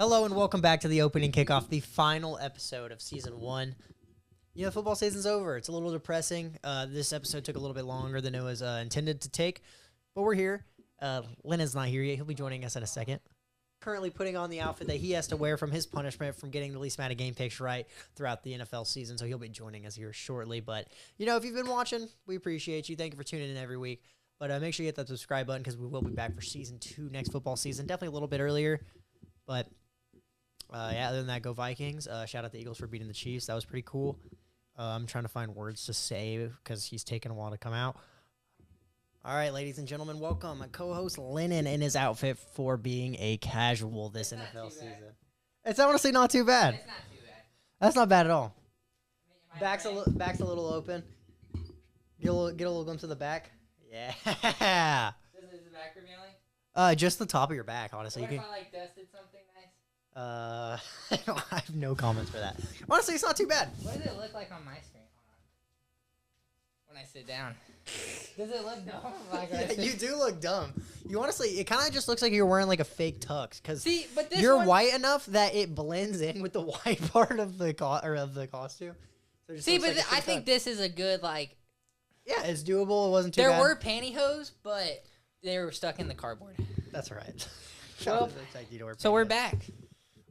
Hello and welcome back to the Opening Kickoff, the final episode of Season 1. You know, football season's over. It's a little depressing. This episode took a little bit longer than it was intended to take, but we're here. Lennon's not here yet. He'll be joining us in a second. Currently putting on the outfit that he has to wear from his punishment from getting the least amount of game picks right throughout the NFL season, so he'll be joining us here shortly. But, you know, if you've been watching, we appreciate you. Thank you for tuning in every week. But make sure you hit that subscribe button because we will be back for Season 2 next football season. Definitely a little bit earlier, but... yeah, other than that, go Vikings. Shout out the Eagles for beating the Chiefs. That was pretty cool. I'm trying to find words to say because he's taking a while to come out. All right, ladies and gentlemen, welcome. My co-host Lennon in his outfit for being a casual this NFL season. It's honestly not too bad. It's not too bad. That's not bad at all. Back's a little open. Get a little glimpse of the back. Yeah. Is the back revealing? Just the top of your back, honestly. What if I dusted something nice? I have no comments for that. Honestly, it's not too bad. What does it look like on my screen? Hold on. When I sit down. Does it look dumb? Yeah, you do look dumb. You honestly, it kind of just looks like you're wearing like a fake tux because you're white enough that it blends in with the white part of the costume. So I think this is a good Yeah, it's doable. It wasn't too bad. There were pantyhose, but they were stuck in the cardboard. That's right. Well, so we're back.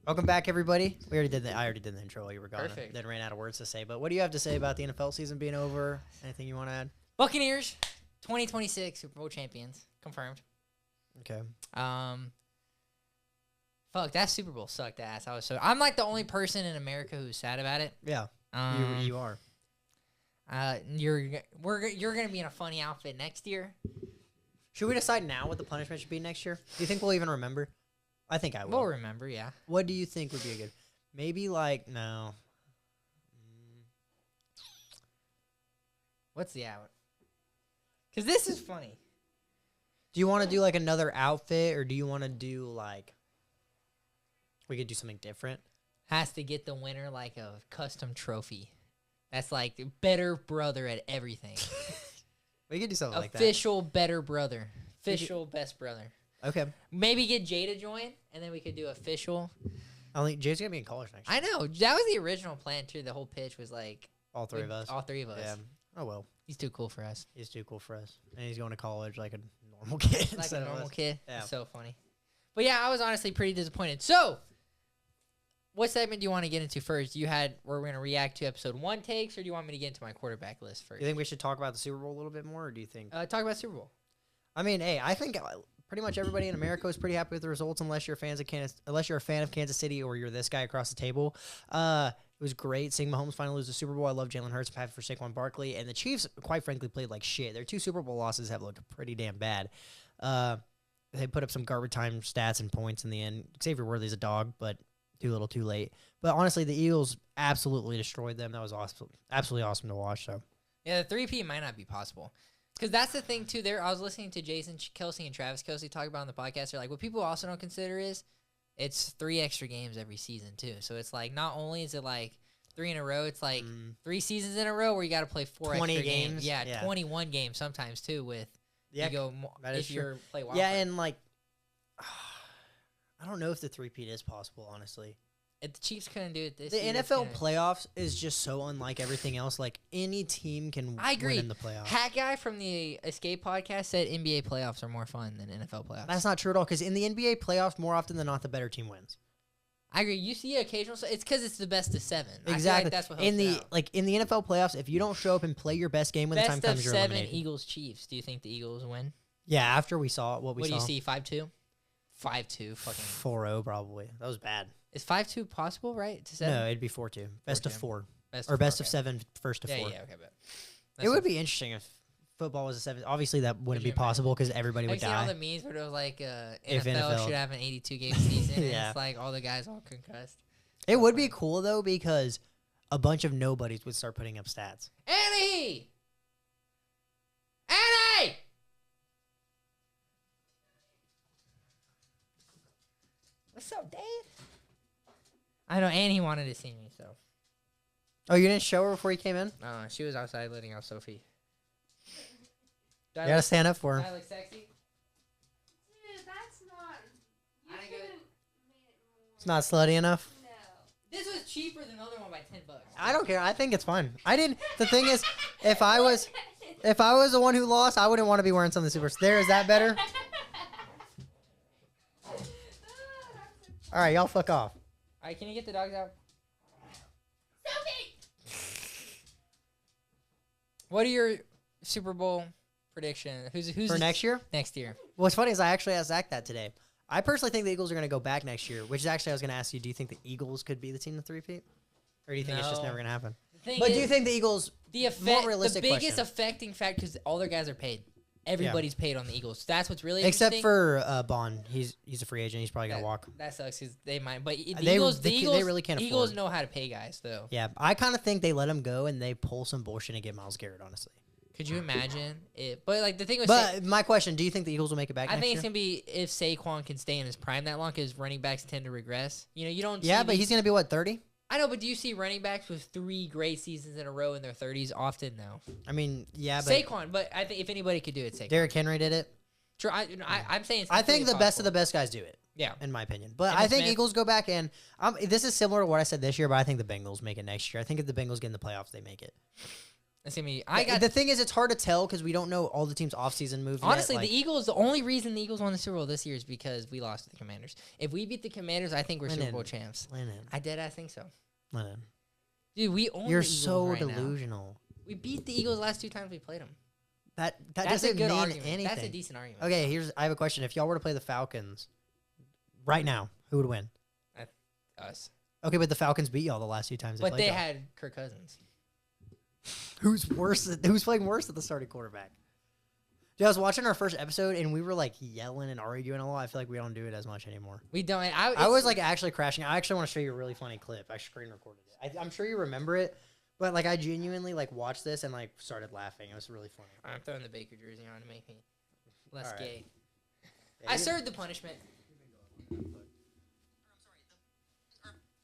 Welcome back, everybody. I already did the intro while you were gone. Perfect. Then ran out of words to say. But what do you have to say about the NFL season being over? Anything you want to add? Buccaneers, 2026 Super Bowl champions, confirmed. Okay. Fuck, that Super Bowl sucked ass. I'm like the only person in America who's sad about it. Yeah. You are. You're gonna be in a funny outfit next year. Should we decide now what the punishment should be next year? Do you think we'll even remember? I think I will. We'll remember, yeah. What do you think would be a good? Maybe no. What's the out? Because this is funny. Do you want to do another outfit, or do you want to do we could do something different? Has to get the winner a custom trophy. That's better brother at everything. We could do something like that. Official better brother. Official best brother. Okay. Maybe get Jay to join, and then we could do official. I think Jay's going to be in college next year. I know. That was the original plan, too. The whole pitch was all three of us. All three of us. Yeah. Oh, well. He's too cool for us. He's too cool for us. And he's going to college like a normal kid. Like a normal kid? Yeah. It's so funny. But, yeah, I was honestly pretty disappointed. So, what segment do you want to get into first? We're going to react to episode 1 takes, or do you want me to get into my quarterback list first? You think we should talk about the Super Bowl a little bit more, or do you think? Talk about Super Bowl. I mean, hey, I think pretty much everybody in America was pretty happy with the results, unless you're a fan of Kansas City or you're this guy across the table. It was great seeing Mahomes finally lose the Super Bowl. I love Jalen Hurts. I'm happy for Saquon Barkley, and the Chiefs, quite frankly, played like shit. Their 2 Super Bowl losses have looked pretty damn bad. They put up some garbage time stats and points in the end. Xavier Worthy's a dog, but too little, too late. But honestly, the Eagles absolutely destroyed them. That was awesome, absolutely awesome to watch. So yeah, the 3P might not be possible. Because that's the thing, too. I was listening to Jason Kelsey and Travis Kelsey talk about on the podcast. They're what people also don't consider is it's 3 extra games every season, too. So it's not only is it 3 in a row, it's 3 seasons in a row where you got to play 4 extra games. Yeah, 21 games sometimes, too, with you go if you play wild. Yeah, and I don't know if the 3-peat is possible, honestly. If the Chiefs couldn't do it this year. The NFL playoffs is just so unlike everything else. Any team can win in the playoffs. Hat Guy from the Escape podcast said NBA playoffs are more fun than NFL playoffs. That's not true at all, because in the NBA playoffs, more often than not, the better team wins. I agree. You see occasional. It's because it's the best of 7. Exactly. That's what in the NFL playoffs, if you don't show up and play your best game when the time comes, you're eliminated. Best of 7 Eagles Chiefs. Do you think the Eagles win? Yeah. After we saw what we saw. What do you see? 5-2. 5-2. Fucking 4-0 probably. That was bad. Is 5-2 possible, right? To 7? No, it'd be 4-2. Best of 4. Best of 7, first to 4. Yeah, okay, but it would be interesting if football was a 7. Obviously, that wouldn't be possible because everybody would die. I've seen all the memes where it was NFL should have an 82-game season, yeah. And it's all the guys all concussed. It would be cool, though, because a bunch of nobodies would start putting up stats. Annie! What's up, Dave? I know Annie wanted to see me, so. Oh, you didn't show her before you came in? She was outside letting out Sophie. You gotta stand up for her. Do I look sexy? Dude, that's not. You I didn't could get have it. made it more. Not slutty enough. No. This was cheaper than the other one by $10. I don't care. I think it's fine. I didn't. The thing is, if I was the one who lost, I wouldn't want to be wearing something super. There, is that better? All right, y'all fuck off. All right, can you get the dogs out? What are your Super Bowl predictions? Who's For next year? Next year. What's funny is I actually asked Zach that today. I personally think the Eagles are going to go back next year, which is actually I was going to ask you, do you think the Eagles could be the team to three-peat? Or do you think it's just No. never going to happen? Thing But is, do you think the Eagles, the more realistic the biggest question. affecting factor, because all their guys are paid. Everybody's paid on the Eagles. That's what's really except interesting. for Bond, he's a free agent. He's probably going to walk. That sucks because they might. But the They- Eagles, they- the they Eagles, really can't Eagles afford. know how to pay guys, though. Yeah, I kind of think they let him go and they pull some bullshit and get Myles Garrett, honestly. Could you imagine it? But like the thing with But my question, do you think the Eagles will make it back I next think year? it's gonna be if Saquon can stay in his prime that long, because running backs tend to regress. You know, you don't. Yeah, see but these- he's going to be, what, 30? I know, but do you see running backs with 3 great seasons in a row in their 30s often? No. I mean, yeah, but Saquon, but I think if anybody could do it, Saquon. Derrick Henry did it. Sure, I'm saying. It's I think the completely best of the possible. best guys do it, Yeah. in my opinion. But Emmitt I think Smith. Eagles go back, and this is similar to what I said this year, but I think the Bengals make it next year. I think if the Bengals get in the playoffs, they make it. It's gonna be. The thing is, it's hard to tell because we don't know all the team's offseason moves yet, Honestly, like- the Eagles. The only reason the Eagles won the Super Bowl this year is because we lost to the Commanders. If we beat the Commanders, I think we're Super Lennon. Bowl champs. Lennon, I think so. Lennon. Dude, we own You're the Eagles so right now. delusional. We beat the Eagles last 2 times we played them. That That's doesn't a good mean argument. anything. That's a decent argument. Okay, I have a question. If y'all were to play the Falcons right now, who would win? Us. Okay, but the Falcons beat y'all the last 2 times. But played they y'all. had Kirk Cousins. Who's worse? Who's playing worse at the starting quarterback? Dude, I was watching our first episode and we were like yelling and arguing a lot. I feel like we don't do it as much anymore. We don't. I was like actually crashing. I actually want to show you a really funny clip. I screen recorded it. I'm sure you remember it, but like I genuinely like watched this and like started laughing. It was really funny. I'm throwing the Baker jersey on to make me less All right. gay. Yeah, I you- served the punishment.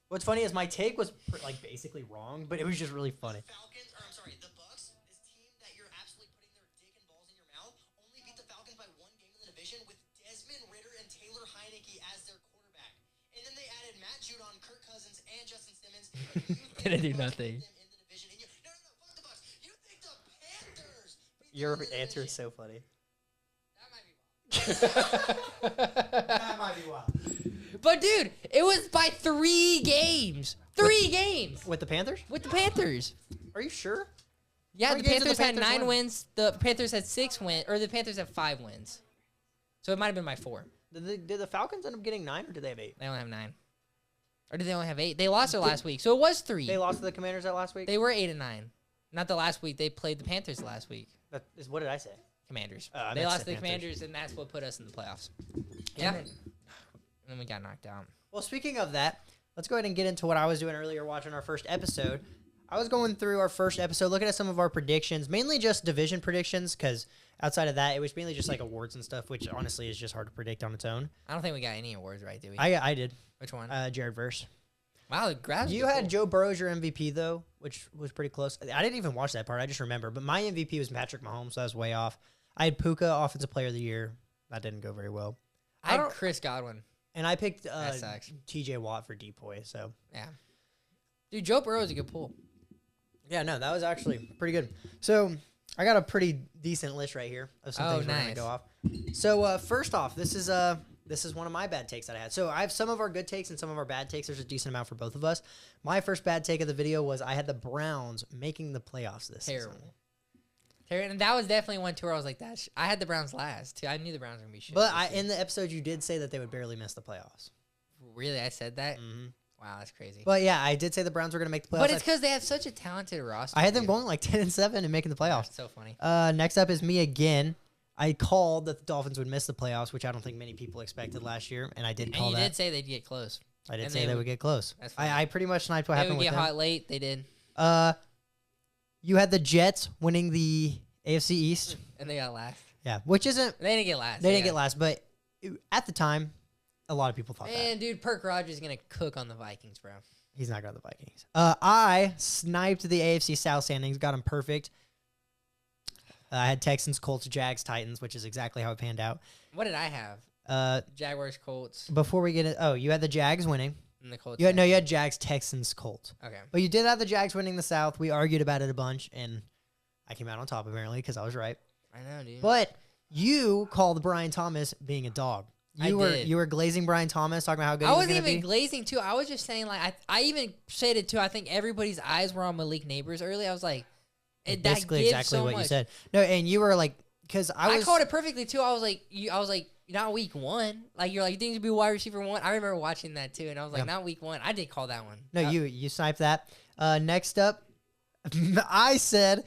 What's funny is my take was like basically wrong, but it was just really funny. Falcons, or I'm sorry, the Bucks, this team that you're absolutely putting their dick and balls in your mouth, only beat the Falcons by 1 game in the division with Desmond Ridder and Taylor Heineke as their quarterback. And then they added Matt Judon, Kirk Cousins, and Justin Simmons. Didn't do nothing. Them in the division. And no, fuck the Bucks. You think the Panthers beat Your them in the answer is division. so funny. That might be wild. That might be wild. But dude, it was by 3 games. 3 games With the Panthers? with the Panthers. Are you sure? Yeah, How the many games did Panthers the had Panthers 9 win? wins. The Panthers had 6 wins, or the Panthers had 5 wins. So it might have been by 4. Did the Falcons end up getting 9 or did they have 8? They only have 9. Or did they only have 8? They lost their last week, so it was 3. They lost to the Commanders that last week? They were 8 and 9. Not the last week. They played the Panthers last week. That is, what did I say? Commanders. Oh, I They meant lost to the the Panthers. Commanders, and that's what put us in the playoffs. Yeah. And then we got knocked out. Well, speaking of that, let's go ahead and get into what I was doing earlier watching our first episode. I was going through our first episode, looking at some of our predictions, mainly just division predictions, because outside of that, it was mainly just like awards and stuff, which honestly is just hard to predict on its own. I don't think we got any awards right, did we? I did. Which one? Jared Verse. Wow, the grass. You had Joe Burrow as your MVP, though, which was pretty close. I didn't even watch that part. I just remember. But my MVP was Patrick Mahomes, so I was way off. I had Puka, Offensive Player of the Year. That didn't go very well. I had don't- Chris Godwin. And I picked That sucks. TJ Watt for Depoy, so. Yeah. Dude, Joe Burrow is a good pull. Yeah, no, that was actually pretty good. So I got a pretty decent list right here of some Oh, things we're gonna nice. go off. So first off, this is one of my bad takes that I had. So I have some of our good takes and some of our bad takes. There's a decent amount for both of us. My first bad take of the video was I had the Browns making the playoffs this Terrible. season. And that was definitely one tour I was like, that. I had the Browns last, too. I knew the Browns were going to be shit. But this year. in the episode you did say that they would barely miss the playoffs. Really? I said that? hmm Wow, that's crazy. But yeah, I did say the Browns were going to make the playoffs. But it's because they have such a talented roster. I had them dude. going like 10-7 and making the playoffs. So funny. Next up is me again. I called that the Dolphins would miss the playoffs, which I don't think many people expected last year, and I did And call you that. did say they'd get close. I did and say they they would- would get close. That's funny. I pretty much sniped what They happened would with get them. hot late. They did. You had the Jets winning the AFC East. And they got last. Yeah, which isn't They didn't get last. they didn't get last, but at the time, a lot of people thought that Man, dude, Perk Rogers is going to cook on the Vikings, bro. he's not going to the Vikings. I sniped the AFC South standings, got him perfect. I had Texans, Colts, Jags, Titans, which is exactly how it panned out. What did I have? Jaguars, Colts. Before we get it, you had the Jags winning. the Colts. You had Jags, Texans, Colts. Okay. But you did have the Jags winning the South. We argued about it a bunch, and I came out on top apparently because I was right. I know, dude. But you called Brian Thomas being a dog. You were glazing Brian Thomas, talking about how good he was going to be. I wasn't even glazing too. I was just saying, like, I even said it too. I think everybody's eyes were on Malik Neighbors early. I was like, basically exactly what you said. No, and you were like, because I called it perfectly too. I was like, not week one. Like, you're like, you think to be wide receiver one? I remember watching that too, and I was like, not week one. I did call that one. No, you sniped that. Next up, I said.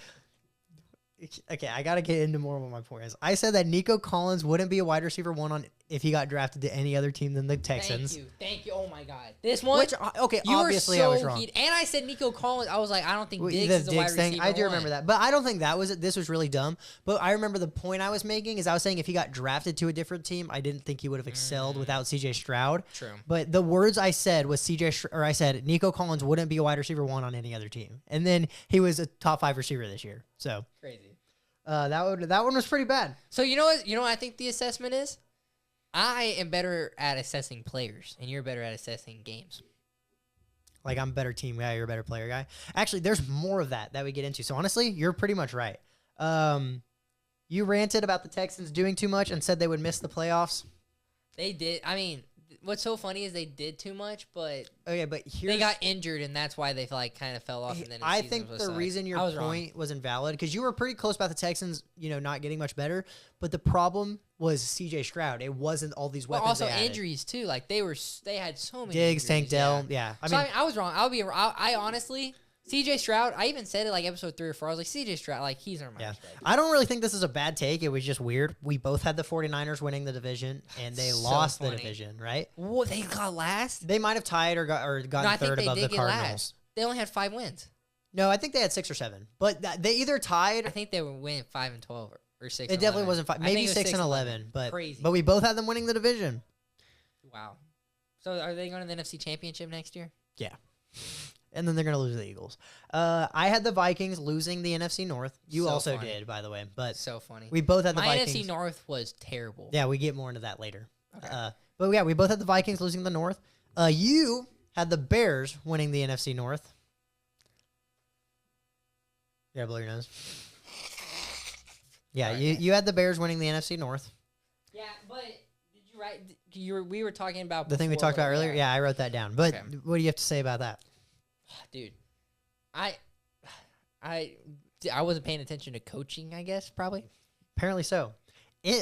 Okay, I got to get into more of what my point is. I said that Nico Collins wouldn't be a wide receiver one if he got drafted to any other team than the Texans. Thank you. Oh, my God. This one? Which, okay, obviously I was wrong. And I said Nico Collins. I was like, I don't think Diggs is a wide receiver I do remember that. But I don't think that was it. This was really dumb. But I remember the point I was making is I was saying if he got drafted to a different team, I didn't think he would have excelled without C.J. Stroud. True. But the words I said was I said Nico Collins wouldn't be a wide receiver one on any other team. And then he was a top 5 receiver this year. So crazy. That one was pretty bad. So you know what I think the assessment is? I am better at assessing players, and you're better at assessing games. Like, I'm a better team guy, you're a better player guy. Actually, there's more of that we get into. So honestly, you're pretty much right. You ranted about the Texans doing too much and said they would miss the playoffs. They did. I mean, what's so funny is they did too much, but they got injured, and that's why they kind of fell off. And then I think the reason your point was invalid because you were pretty close about the Texans, not getting much better. But the problem was C.J. Stroud. It wasn't all these weapons. Also injuries too. Like they had so many. Diggs, injuries, Tank Dell. Yeah. I was wrong. I honestly. C.J. Stroud, I even said it like episode 3 or 4. I was like, C.J. Stroud, like, he's our minus strategy. I don't really think this is a bad take. It was just weird. We both had the 49ers winning the division, and they lost the division, right? Whoa, they got last? They might have tied or gotten third above the Cardinals. Last. They only had 5 wins. No, I think they had 6 or 7. But they either tied. I think they went 5 and 12 or 6. It definitely wasn't 5. Maybe 6 and 11. But crazy. But we both had them winning the division. Wow. So are they going to the NFC Championship next year? Yeah. And then they're going to lose to the Eagles. I had the Vikings losing the NFC North. You also did, by the way. But so funny. We both had the Vikings. My NFC North was terrible. Yeah, we get more into that later. Okay. But yeah, we both had the Vikings losing the North. You had the Bears winning the NFC North. Yeah, blow your nose. Yeah, you had the Bears winning the NFC North. Yeah, but did you write? We were talking about the thing we talked about earlier. Yeah, I wrote that down. But what do you have to say about that? Dude, I wasn't paying attention to coaching, I guess, probably. Apparently so.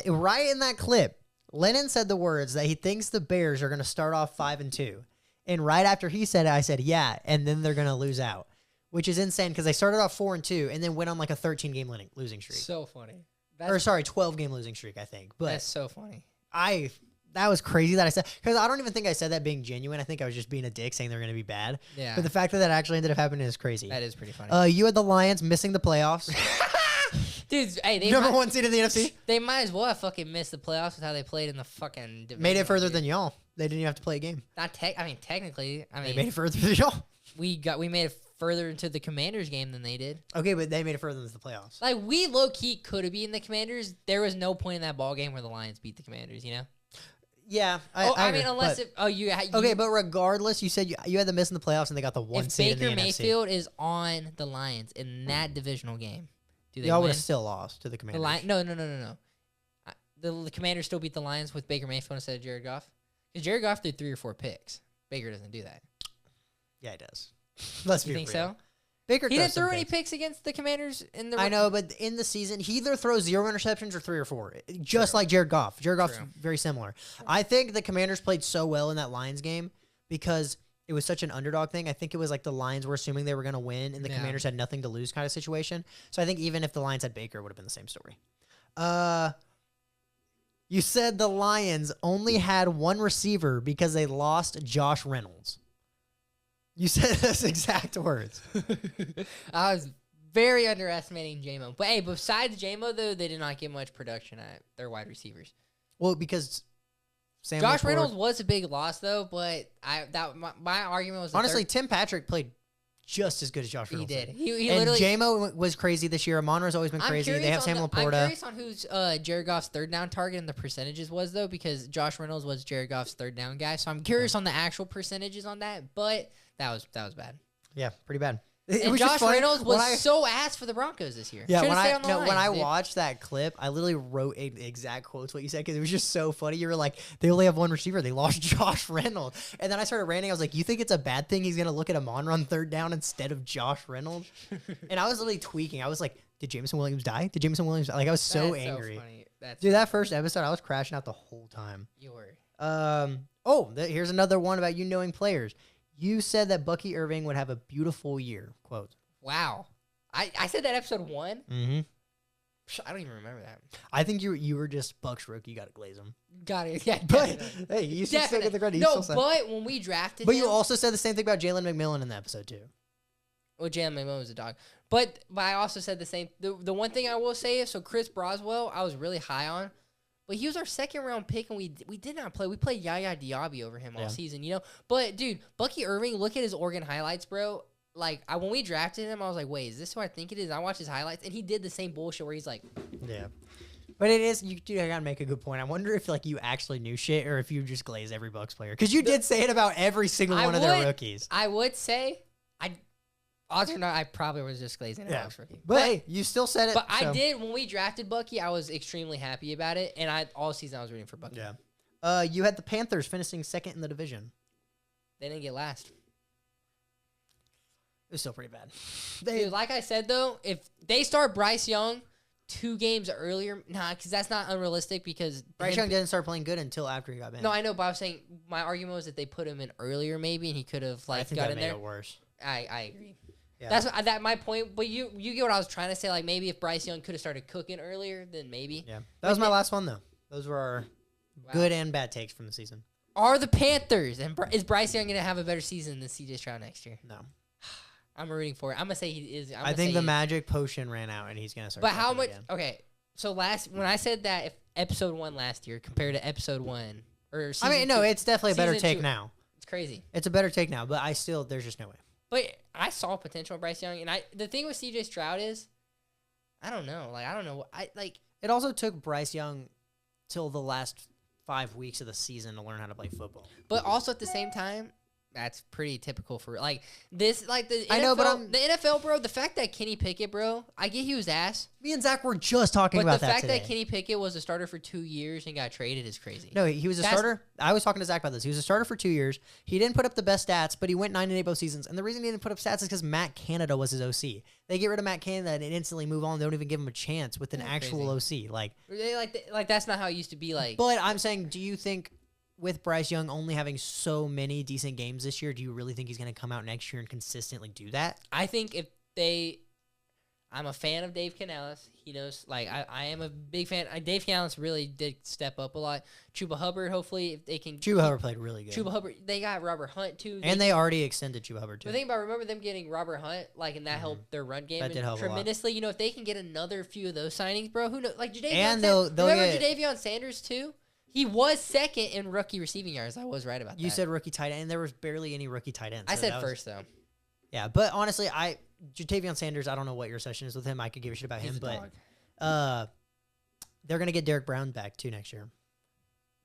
Right in that clip, Lennon said the words that he thinks the Bears are going to start off 5-2. And right after he said it, I said, yeah, and then they're going to lose out, which is insane because they started off 4-2 and then went on like a 13-game losing streak. So funny. 12-game losing streak, I think. But that's so funny. That was crazy that I said, because I don't even think I said that being genuine. I think I was just being a dick saying they're going to be bad. Yeah. But the fact that that actually ended up happening is crazy. That is pretty funny. You had the Lions missing the playoffs. Dude, hey, they number 1 seed in the NFC. They might as well have fucking missed the playoffs with how they played in the fucking division. Made it further than y'all. They didn't even have to play a game. Technically, they made it further than y'all. We made it further into the Commanders game than they did. Okay, but they made it further into the playoffs. Like, we low-key could have beaten the Commanders. There was no point in that ball game where the Lions beat the Commanders, you know? Yeah, I mean, unless okay, but regardless, you said you had them missing the playoffs and they got the 1 seed in the NFC. If Baker Mayfield is on the Lions in that divisional game, do they y'all win? would have still lost to the Commanders. No. The Commanders still beat the Lions with Baker Mayfield instead of Jared Goff. Because Jared Goff threw 3 or 4 picks. Baker doesn't do that. Yeah, he does. Let's be real. You think so? Baker he didn't throw any picks against the Commanders in the. I know, but in the season, he either throws 0 interceptions or 3 or 4, just like Jared Goff. Jared Goff's very similar. I think the Commanders played so well in that Lions game because it was such an underdog thing. I think it was like the Lions were assuming they were going to win, and the Commanders had nothing to lose kind of situation. So I think even if the Lions had Baker, it would have been the same story. You said the Lions only had 1 receiver because they lost Josh Reynolds. You said those exact words. I was very underestimating J-Mo. But hey, besides J-Mo, though, they did not get much production at their wide receivers. Well, because Josh Reynolds was a big loss, though, but my argument was... Honestly, Tim Patrick played just as good as Josh He Reynolds. did. He And literally. JMO was crazy this year. Amonra's always been crazy. They have Sam I'm Laporta. curious on who's Jared Goff's third down target and the percentages was, though, because Josh Reynolds was Jared Goff's third down guy. So I'm curious on the actual percentages on that, but that was bad. Yeah, pretty bad. And Josh Reynolds was so ass for the Broncos this year. Yeah, Should've stayed on the when I Lions, dude. watched that clip, I literally wrote exact quotes what you said because it was just so funny. You were like, they only have one receiver. They lost Josh Reynolds. And then I started ranting. I was like, you think it's a bad thing he's going to look at Amon run third down instead of Josh Reynolds? And I was literally tweaking. I was like, did Jameson Williams die? Did Jameson Williams die? Like, I was so That's angry. So funny. Dude, that first episode, I was crashing out the whole time. You were. Here's another one about you knowing players. You said that Bucky Irving would have a beautiful year. Quote. Wow. I said that episode 1. Mm-hmm. I don't even remember that. I think you were just Bucks rookie. You got to glaze him. Got it. Yeah, But definitely. hey, you should still get the credit. You No, still said- but when we drafted But him, you also said the same thing about Jalen McMillan in the episode too. well, Jalen McMillan was a dog. But I also said the same. The one thing I will say is, so Chris Broswell, I was really high on, but he was our second round pick, and we did not play. We played Yaya Diaby over him all season, you know. But dude, Bucky Irving, look at his Oregon highlights, bro. Like when we drafted him, I was like, wait, is this who I think it is? I watched his highlights, and he did the same bullshit where he's like, yeah. But it is you. I gotta make a good point. I wonder if like you actually knew shit or if you just glaze every Bucks player because you did say it about every single one of their rookies. I would say, odds or not, I probably was just glazing a Bucks rookie. But hey, you still said it. But I did when we drafted Bucky. I was extremely happy about it, and all season I was rooting for Bucky. Yeah. You had the Panthers finishing second in the division. They didn't get last. It was still pretty bad. Dude, like I said though, if they start Bryce Young 2 games earlier, because that's not unrealistic because Bryce Young didn't start playing good until after he got banned. No, I know, but I was saying my argument was that they put him in earlier maybe, and he could have I think got that in made there. it worse. I agree. Yeah. That's my point. But you get what I was trying to say. Like maybe if Bryce Young could have started cooking earlier, then maybe. Yeah, that was my last one though. Those were our good and bad takes from the season. Are the Panthers and is Bryce Young going to have a better season than CJ Stroud next year? No. I'm rooting for it. I'm gonna say he is. I think the magic potion ran out and he's gonna start. But how much? Again. Okay, so when I said that if episode 1 last year compared to episode 1 or season I mean, no, 2, it's definitely a better season take 2, now. It's crazy. It's a better take now, but there's just no way. But I saw potential in Bryce Young, and the thing with CJ Stroud is, I don't know. It also took Bryce Young till the last 5 weeks of the season to learn how to play football. But also at the same time, that's pretty typical for this. Like the NFL, I know, but the NFL, bro. The fact that Kenny Pickett, bro, I get he was ass. Me and Zach were just talking about that But the fact today. that Kenny Pickett was a starter for 2 years and got traded is crazy. No, he was a starter. I was talking to Zach about this. He was a starter for 2 years. He didn't put up the best stats, but he went 9-8 both seasons. And the reason he didn't put up stats is because Matt Canada was his OC. They get rid of Matt Canada and instantly move on. They don't even give him a chance with an actual OC. Like that's not how it used to be. Like, but I'm saying, do you think with Bryce Young only having so many decent games this year, do you really think he's going to come out next year and consistently do that? I think I'm a fan of Dave Canales. He knows, I am a big fan. Dave Canales really did step up a lot. Chuba Hubbard, hopefully, if they can. Chuba Hubbard played really good. Chuba Hubbard, they got Robert Hunt, too. And they already extended Chuba Hubbard, too. The thing about, remember them getting Robert Hunt, and that helped their run game That did help tremendously. You know, if they can get another few of those signings, bro, who knows? Like, Jadeveon and Sanders. they'll Remember get, Jadeveon Sanders, too? He was second in rookie receiving yards. I was right about that. You said rookie tight end, and there was barely any rookie tight ends. I said first, though. Yeah, but honestly, Jatavion Sanders, I don't know what your session is with him. I could give a shit about him, but they're going to get Derek Brown back, too, next year.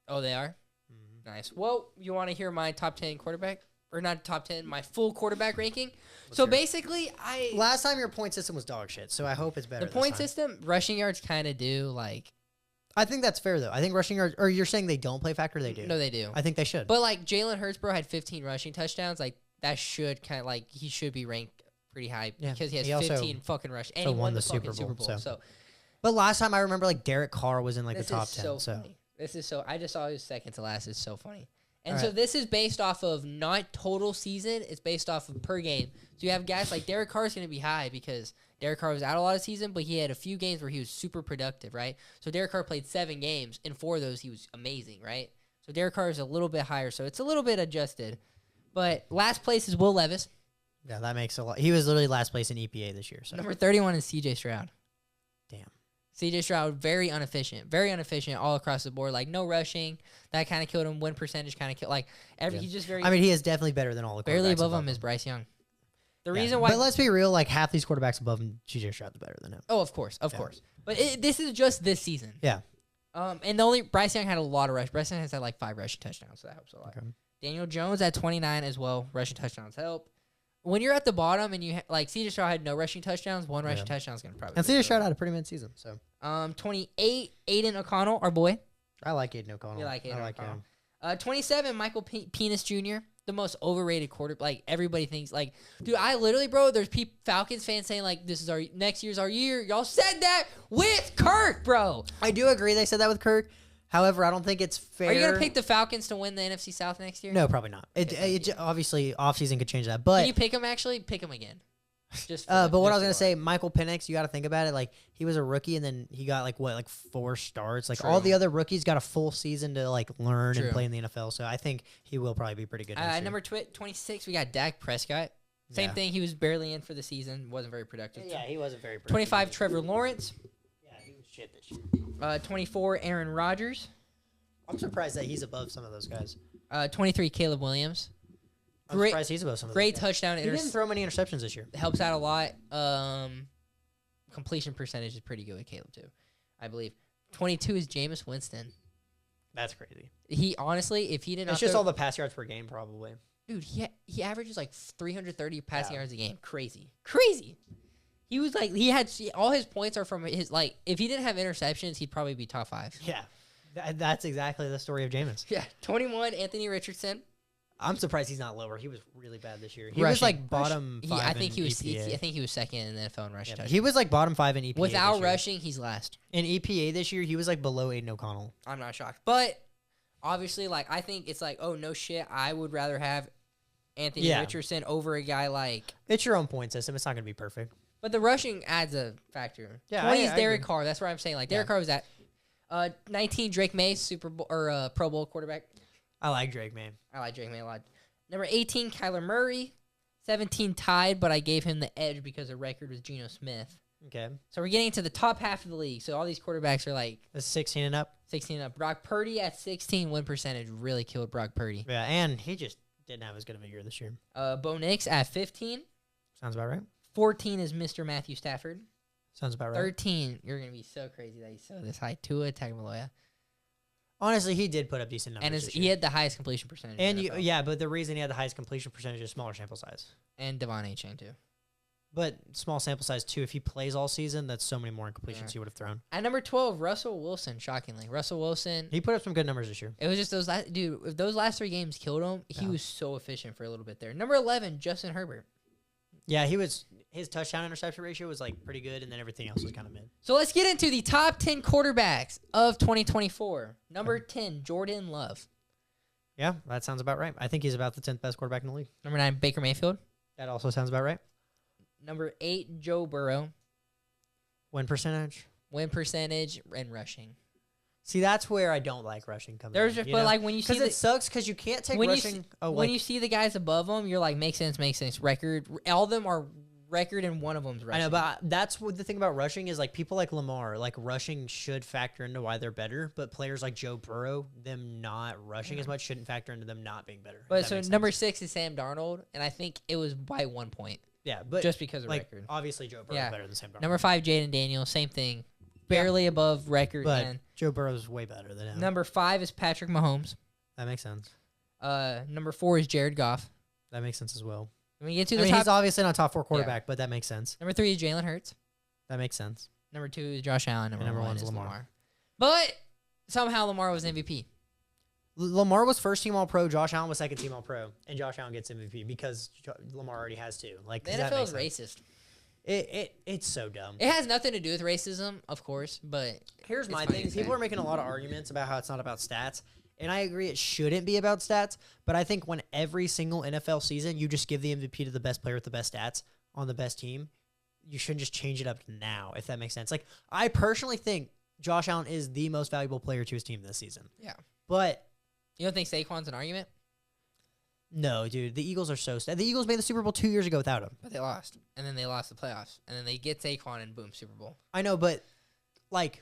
Oh, they are? Mm-hmm. Nice. Well, you want to hear my top 10 quarterback? Or not top 10, my full quarterback ranking? Basically, Last time your point system was dog shit, so I hope it's better The point system, rushing yards kind of do, I think that's fair, though. I think rushing yards, or you're saying they don't play factor? They do. No, they do. I think they should. But, Jalen Hurts, bro, had 15 rushing touchdowns. That should kind of, he should be ranked pretty high because he has 15 fucking rush. And he won the Super Bowl. So. But last time I remember, Derek Carr was in, the top 10. Funny. This is so, I just saw his second to last. It's so funny. And so this is based off of not total season. It's based off of per game. So you have guys like Derek Carr is going to be high because Derek Carr was out a lot of season, but he had a few games where he was super productive, right? So Derek Carr played 7 games, and 4 of those he was amazing, right? So Derek Carr is a little bit higher, so it's a little bit adjusted. But last place is Will Levis. Yeah, that makes a lot. He was literally last place in EPA this year. So. Number 31 is CJ Stroud. Damn. CJ Stroud, very inefficient all across the board. No rushing. That kind of killed him. Win percentage kind of killed. He's just very. I mean, he is definitely better than all the barely quarterbacks above him is Bryce Young. The reason why. But let's be real, like half these quarterbacks above him, CJ Stroud's better than him. Oh, of course. But this is just this season. Yeah. And the only Bryce Young had a lot of rush. Bryce Young has had like 5 rushing touchdowns, so that helps a lot. Okay. Daniel Jones at 29 as well. Rushing touchdowns help. When you're at the bottom and you like CJ Stroud had no rushing touchdowns, 1 rushing touchdown is gonna probably. And CJ Stroud had a pretty mid season, so. 28, Aiden O'Connell, our boy. I like Aiden O'Connell. You like Aiden O'Connell. him. 27, Michael Penis Jr., the most overrated quarterback. Like, everybody thinks, like, dude, I literally, bro, there's Falcons fans saying, like, this is next year's our year. Y'all said that with Kirk, bro. I do agree they said that with Kirk. However, I don't think it's fair. Are you going to pick the Falcons to win the NFC South next year? No, probably not. It obviously, offseason could change that. But Can you pick him, actually? Pick him again. but what I was gonna say, Michael Penix, you got to think about it. Like he was a rookie, and then he got like 4 starts. Like all the other rookies got a full season to like learn and play in the NFL. So I think he will probably be pretty good. Number 26, we got Dak Prescott. Same thing. He was barely in for the season. Wasn't very productive. Yeah, he wasn't very productive. 25, Trevor Lawrence. Yeah, he was shit this year. 24, Aaron Rodgers. I'm surprised that he's above some of those guys. 23, Caleb Williams. I'm surprised he's above some of those guys. Touchdown. He didn't throw many interceptions this year. Helps out a lot. Completion percentage is pretty good with Caleb too, I believe. 22 is Jameis Winston. That's crazy. He honestly, if he didn't, it's just all the pass yards per game, probably. Dude, he averages like 330 passing yards a game. Crazy. He was like all his points are from his like. If he didn't have interceptions, he'd probably be top 5. Yeah, that's exactly the story of Jameis. Yeah. 21, Anthony Richardson. I'm surprised he's not lower. He was really bad this year. He Rushing. was like bottom 5. I think in he was. EPA. I think he was second in the NFL in rushing. He was like bottom 5 in EPA. Without this year. rushing, he's last. In EPA this year, he was like below Aiden O'Connell. I'm not shocked, but obviously, like I think it's like, oh no shit, I would rather have Anthony Richardson over a guy like. It's your own point system. It's not going to be perfect. But the rushing adds a factor. Yeah, 20 is I Derek agree. Carr. That's what I'm saying. Like Derek Carr was at 19. Drake May, Super Bowl or Pro Bowl quarterback. I like Drake, man. I like Drake May a lot. Number 18, Kyler Murray. 17, tied, but I gave him the edge because the record was Geno Smith. Okay. So we're getting to the top half of the league. So all these quarterbacks are like That's 16 and up. 16 and up. Brock Purdy at 16, win percentage really killed Brock Purdy. Yeah, and he just didn't have as good of a year this year. Bo Nix at 15. Sounds about right. 14 is Mr. Matthew Stafford. Sounds about right. 13, you're going to be so crazy that he's so this high. Tua Tagovailoa. Honestly, he did put up decent numbers. And this he year. had the highest completion percentage. And in the NFL. yeah, but the reason he had the highest completion percentage is smaller sample size. And Devon A-Chain too. But small sample size too. If he plays all season, that's so many more incompletions he would have thrown. At number 12, Russell Wilson, shockingly. Russell Wilson. He put up some good numbers this year. It was just those last, dude, if those last 3 games killed him, he was so efficient for a little bit there. Number 11, Justin Herbert. Yeah, his touchdown interception ratio was like pretty good, and then everything else was kind of mid. So let's get into the top 10 quarterbacks of 2024. Number 10, Jordan Love. Yeah, that sounds about right. I think he's about the 10th best quarterback in the league. Number 9, Baker Mayfield. That also sounds about right. Number 8, Joe Burrow. Win percentage. Win percentage and rushing. See, that's where I don't like rushing coming. There's in, just, but like when you see because it sucks because you can't take when rushing. When you see the guys above them, you're like, makes sense. Record. All of them are record, and one of them's rushing. I know, but that's what the thing about rushing is. Like people like Lamar, like rushing should factor into why they're better. But players like Joe Burrow, them not rushing as much shouldn't factor into them not being better. But so number 6 is Sam Darnold, and I think it was by 1 point. Yeah, but just because of like, record. Obviously, Joe Burrow is better than Sam Darnold. Number 5, Jaden Daniels, same thing. Barely above record. But and Joe Burrow's way better than him. Number 5 is Patrick Mahomes. That makes sense. Number 4 is Jared Goff. That makes sense as well. When we get to I the mean, top, he's obviously not a top 4 quarterback, but that makes sense. Number 3 is Jalen Hurts. That makes sense. Number 2 is Josh Allen. Number 1 is Lamar. But somehow Lamar was MVP. Lamar was first team All Pro. Josh Allen was second team All Pro, and Josh Allen gets MVP because Lamar already has 2. Like The NFL is racist. It's so dumb. It has nothing to do with racism, of course, but Here's my thing. People are making a lot of arguments about how it's not about stats, and I agree it shouldn't be about stats, but I think when every single NFL season you just give the MVP to the best player with the best stats on the best team, you shouldn't just change it up now, if that makes sense. Like, I personally think Josh Allen is the most valuable player to his team this season. Yeah. But you don't think Saquon's an argument? No, dude. The Eagles are so sad. The Eagles made the Super Bowl 2 years ago without him. But they lost. And then they lost the playoffs. And then they get Saquon and boom, Super Bowl. I know, but, like,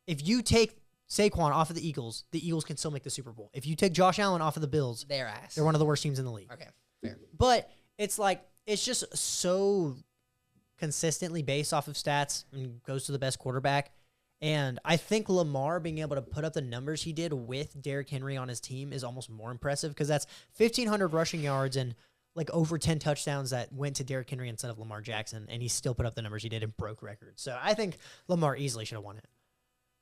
if you take Saquon off of the Eagles can still make the Super Bowl. If you take Josh Allen off of the Bills, they're ass. they're one of the worst teams in the league. Okay, fair. But it's like, it's just so consistently based off of stats and goes to the best quarterback. And I think Lamar being able to put up the numbers he did with Derrick Henry on his team is almost more impressive because that's 1,500 rushing yards and like over 10 touchdowns that went to Derrick Henry instead of Lamar Jackson, and he still put up the numbers he did and broke records. So I think Lamar easily should have won it.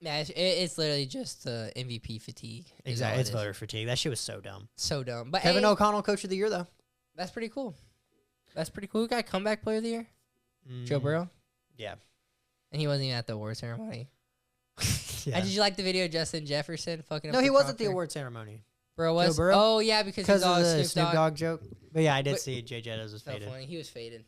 Yeah, it's literally just MVP fatigue. Exactly, it's voter fatigue. That shit was so dumb. So dumb. But Kevin O'Connell, Coach of the Year, though. That's pretty cool. Who got comeback player of the year? Joe Burrow? Yeah. And he wasn't even at the award ceremony. Yeah. And did you like the video of Justin Jefferson fucking No, up he the was at the prompter? award ceremony. Bro was? Joe Burrow? Oh, yeah, because Because he's of all the Snoop Dogg. joke. But yeah, I did see Jay Jettas was So faded. funny. He was faded.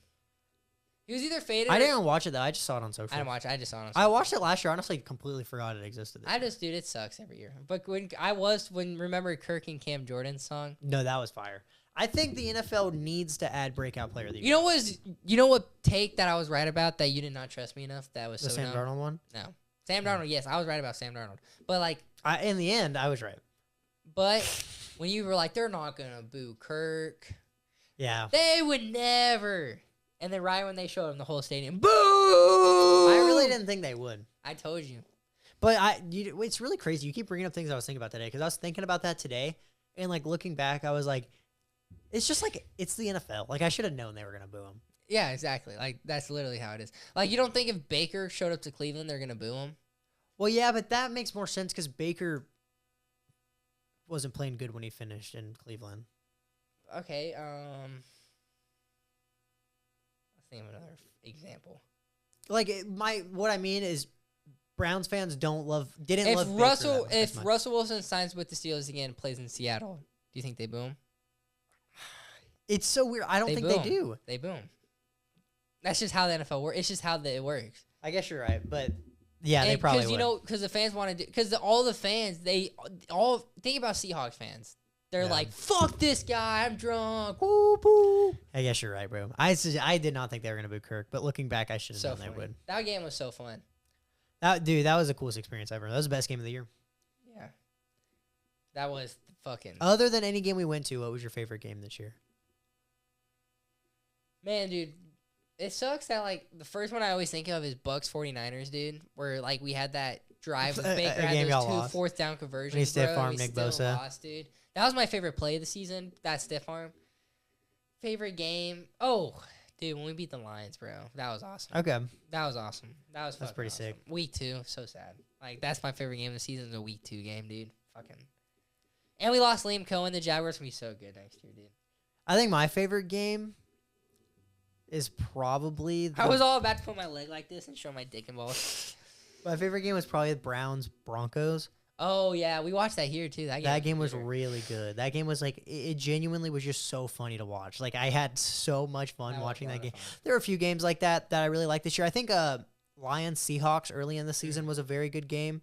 He was either faded I or... didn't watch it, though. I just saw it on social. I didn't watch it. I just saw it on I watched it last year. Honestly, completely forgot it existed. dude, it sucks every year. But remember Kirk and Cam Jordan's song? No, that was fire. I think the NFL needs to add breakout player of the year. You know what take that I was right about that you did not trust me enough? That was The so Sam dumb? Darnold one? No. Sam Darnold, yes, I was right about Sam Darnold. But like, In the end, I was right. but when you were like, they're not gonna boo Kirk, Yeah. they would never. And then right when they showed him, the whole stadium, boo! I I really didn't think they would. I told you. But it's really crazy. You keep bringing up things I was thinking about today because I was thinking about that today, and like looking back, I was like, it's just like it's the NFL. Like I should have known they were gonna boo him. Yeah, exactly. Like that's literally how it is. Like you don't think if Baker showed up to Cleveland, they're gonna boo him? Well, yeah, but that makes more sense because Baker wasn't playing good when he finished in Cleveland. Okay. Let's think of another example. Like what I mean is, Browns fans didn't love Baker that If much. Russell Wilson signs with the Steelers again, and plays in Seattle, do you think they boo him? It's so weird. I don't think they do. They boo him. That's just how the NFL works. It's just how it works. I guess you're right, but yeah, they probably would. Because the fans want to do. Because all the fans, they all think about Seahawks fans. They're like, "Fuck this guy! I'm drunk." Woo, boo. I guess you're right, bro. I did not think they were gonna boo Kirk, but looking back, I should have known funny. they would. That game was so fun. That was the coolest experience ever. That was the best game of the year. Yeah. That was fucking. Other than any game we went to, what was your favorite game this year? Man, dude, it sucks that, like, the first one I always think of is Bucks 49ers, dude, where, like, we had that drive with Baker, game had y'all those two lost. fourth down conversions, When he stiff bro. armed We Nick still Bosa. lost, dude. That was my favorite play of the season, that stiff arm. Favorite game? Oh, dude, when we beat the Lions, bro. That was awesome. Okay. That was awesome. That's pretty awesome. sick. Week 2, so sad. Like, that's my favorite game of the season is a Week 2 game, dude. Fucking. And we lost Liam Cohen. The Jaguars going to be so good next year, dude. I think my favorite game is probably I was all about to put my leg like this and show my dick and balls. my favorite game was probably the Browns Broncos. Oh, yeah. We watched that here, too. That game was really good. That game was like it genuinely was just so funny to watch. Like I had so much fun watching that game. There are a few games like that I really liked this year. I think Lions Seahawks early in the season was a very good game.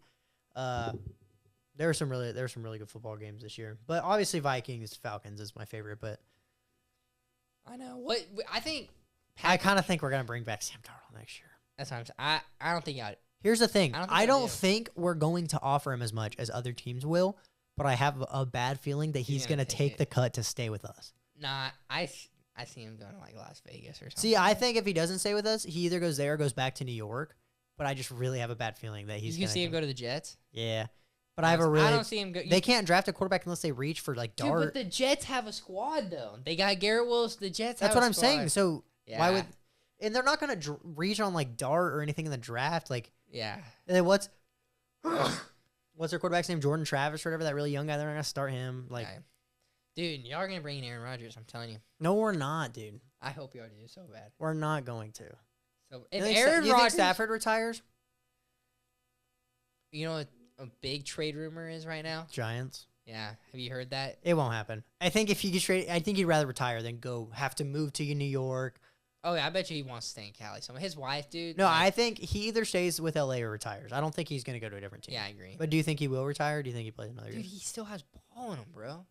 There were some really good football games this year. But obviously Vikings Falcons is my favorite, but I know. What I think I kind of think we're going to bring back Sam Darnold next year. that's what I'm saying. I don't think I Here's the thing. I don't do. think we're going to offer him as much as other teams will, but I have a bad feeling that he's going to take the cut to stay with us. Nah, I see him going to like Las Vegas or something. See, I think if he doesn't stay with us, he either goes there or goes back to New York, but I just really have a bad feeling that he's you see him go to the Jets? Yeah. But I don't see him go. They can't draft a quarterback unless they reach for like Dude, Dart. but the Jets have a squad though. They got Garrett Wilson. The Jets. That's have what a I'm squad. saying. So why Yeah. would? And they're not going to reach on like Dart or anything in the draft. Like, Yeah. and then what's their quarterback's name? Jordan Travis or whatever. That really young guy. They're not going to start him. Like, Yeah. Dude, y'all are gonna bring in Aaron Rodgers. I'm telling you. no, we're not, dude. I hope y'all do so bad. We're not going to. So You if think, Aaron you think Rodgers, Stafford retires? you know what a big trade rumor is right now? Giants. Yeah. Have you heard that? It won't happen. I think if he gets traded, I think he'd rather retire than have to move to New York. Oh yeah, I bet you he wants to stay in Cali. So his wife, dude. No, like- I think he either stays with LA or retires. I don't think he's going to go to a different team. Yeah, I agree. But do you think he will retire? Or do you think he plays another Dude, year? he still has ball in him, bro.